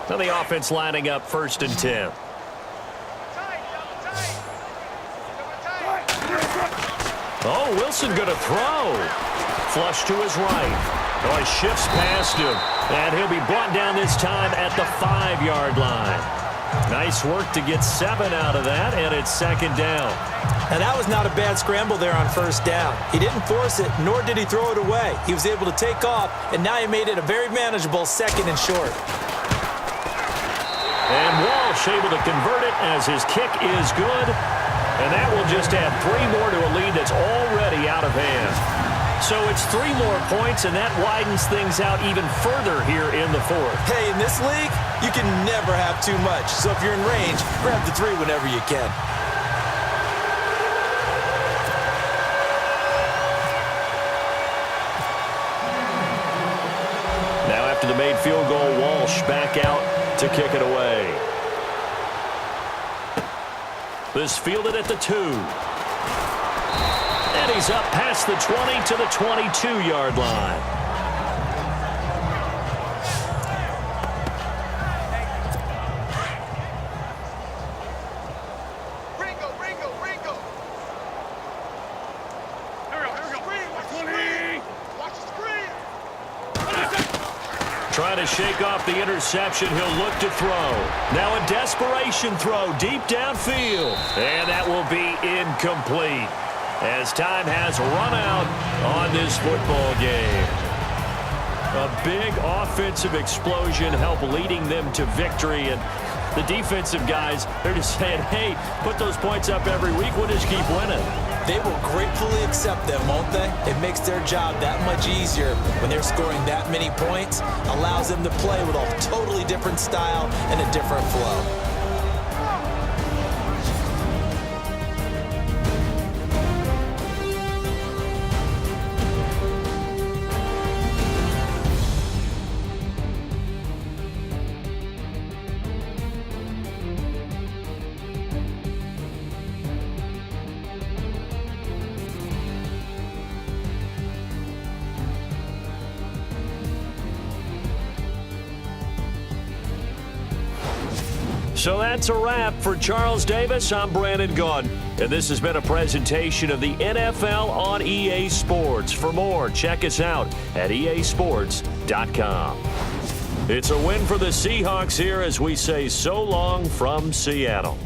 Now the offense lining up 1st and 10. Oh, Wilson going to throw. Flush to his right. Oh, he shifts past him. And he'll be brought down this time at the 5-yard line. Nice work to get 7 out of that, and it's 2nd down. And that was not a bad scramble there on 1st down. He didn't force it, nor did he throw it away. He was able to take off, and now he made it a very manageable 2nd and short. And Walsh able to convert it as his kick is good. And that will just add 3 more to a lead that's already out of hand. So it's 3 more points, and that widens things out even further here in the 4th. Hey, in this league, you can never have too much. So if you're in range, grab the 3 whenever you can. Now after the made field goal, Walsh back out to kick it away. This fielded at the 2. And he's up past the 20 to the 22-yard line. Ringo. Here we go. Watch the screen. Trying to shake off the interception. He'll look to throw. Now a desperation throw deep downfield. And that will be incomplete as time has run out on this football game. A big offensive explosion helped leading them to victory. And the defensive guys, they're just saying, hey, put those points up every week. We'll just keep winning. They will gratefully accept them, won't they? It makes their job that much easier when they're scoring that many points. Allows them to play with a totally different style and a different flow. So that's a wrap for Charles Davis. I'm Brandon Gaudin, and this has been a presentation of the NFL on EA Sports. For more, check us out at easports.com. It's a win for the Seahawks here as we say so long from Seattle.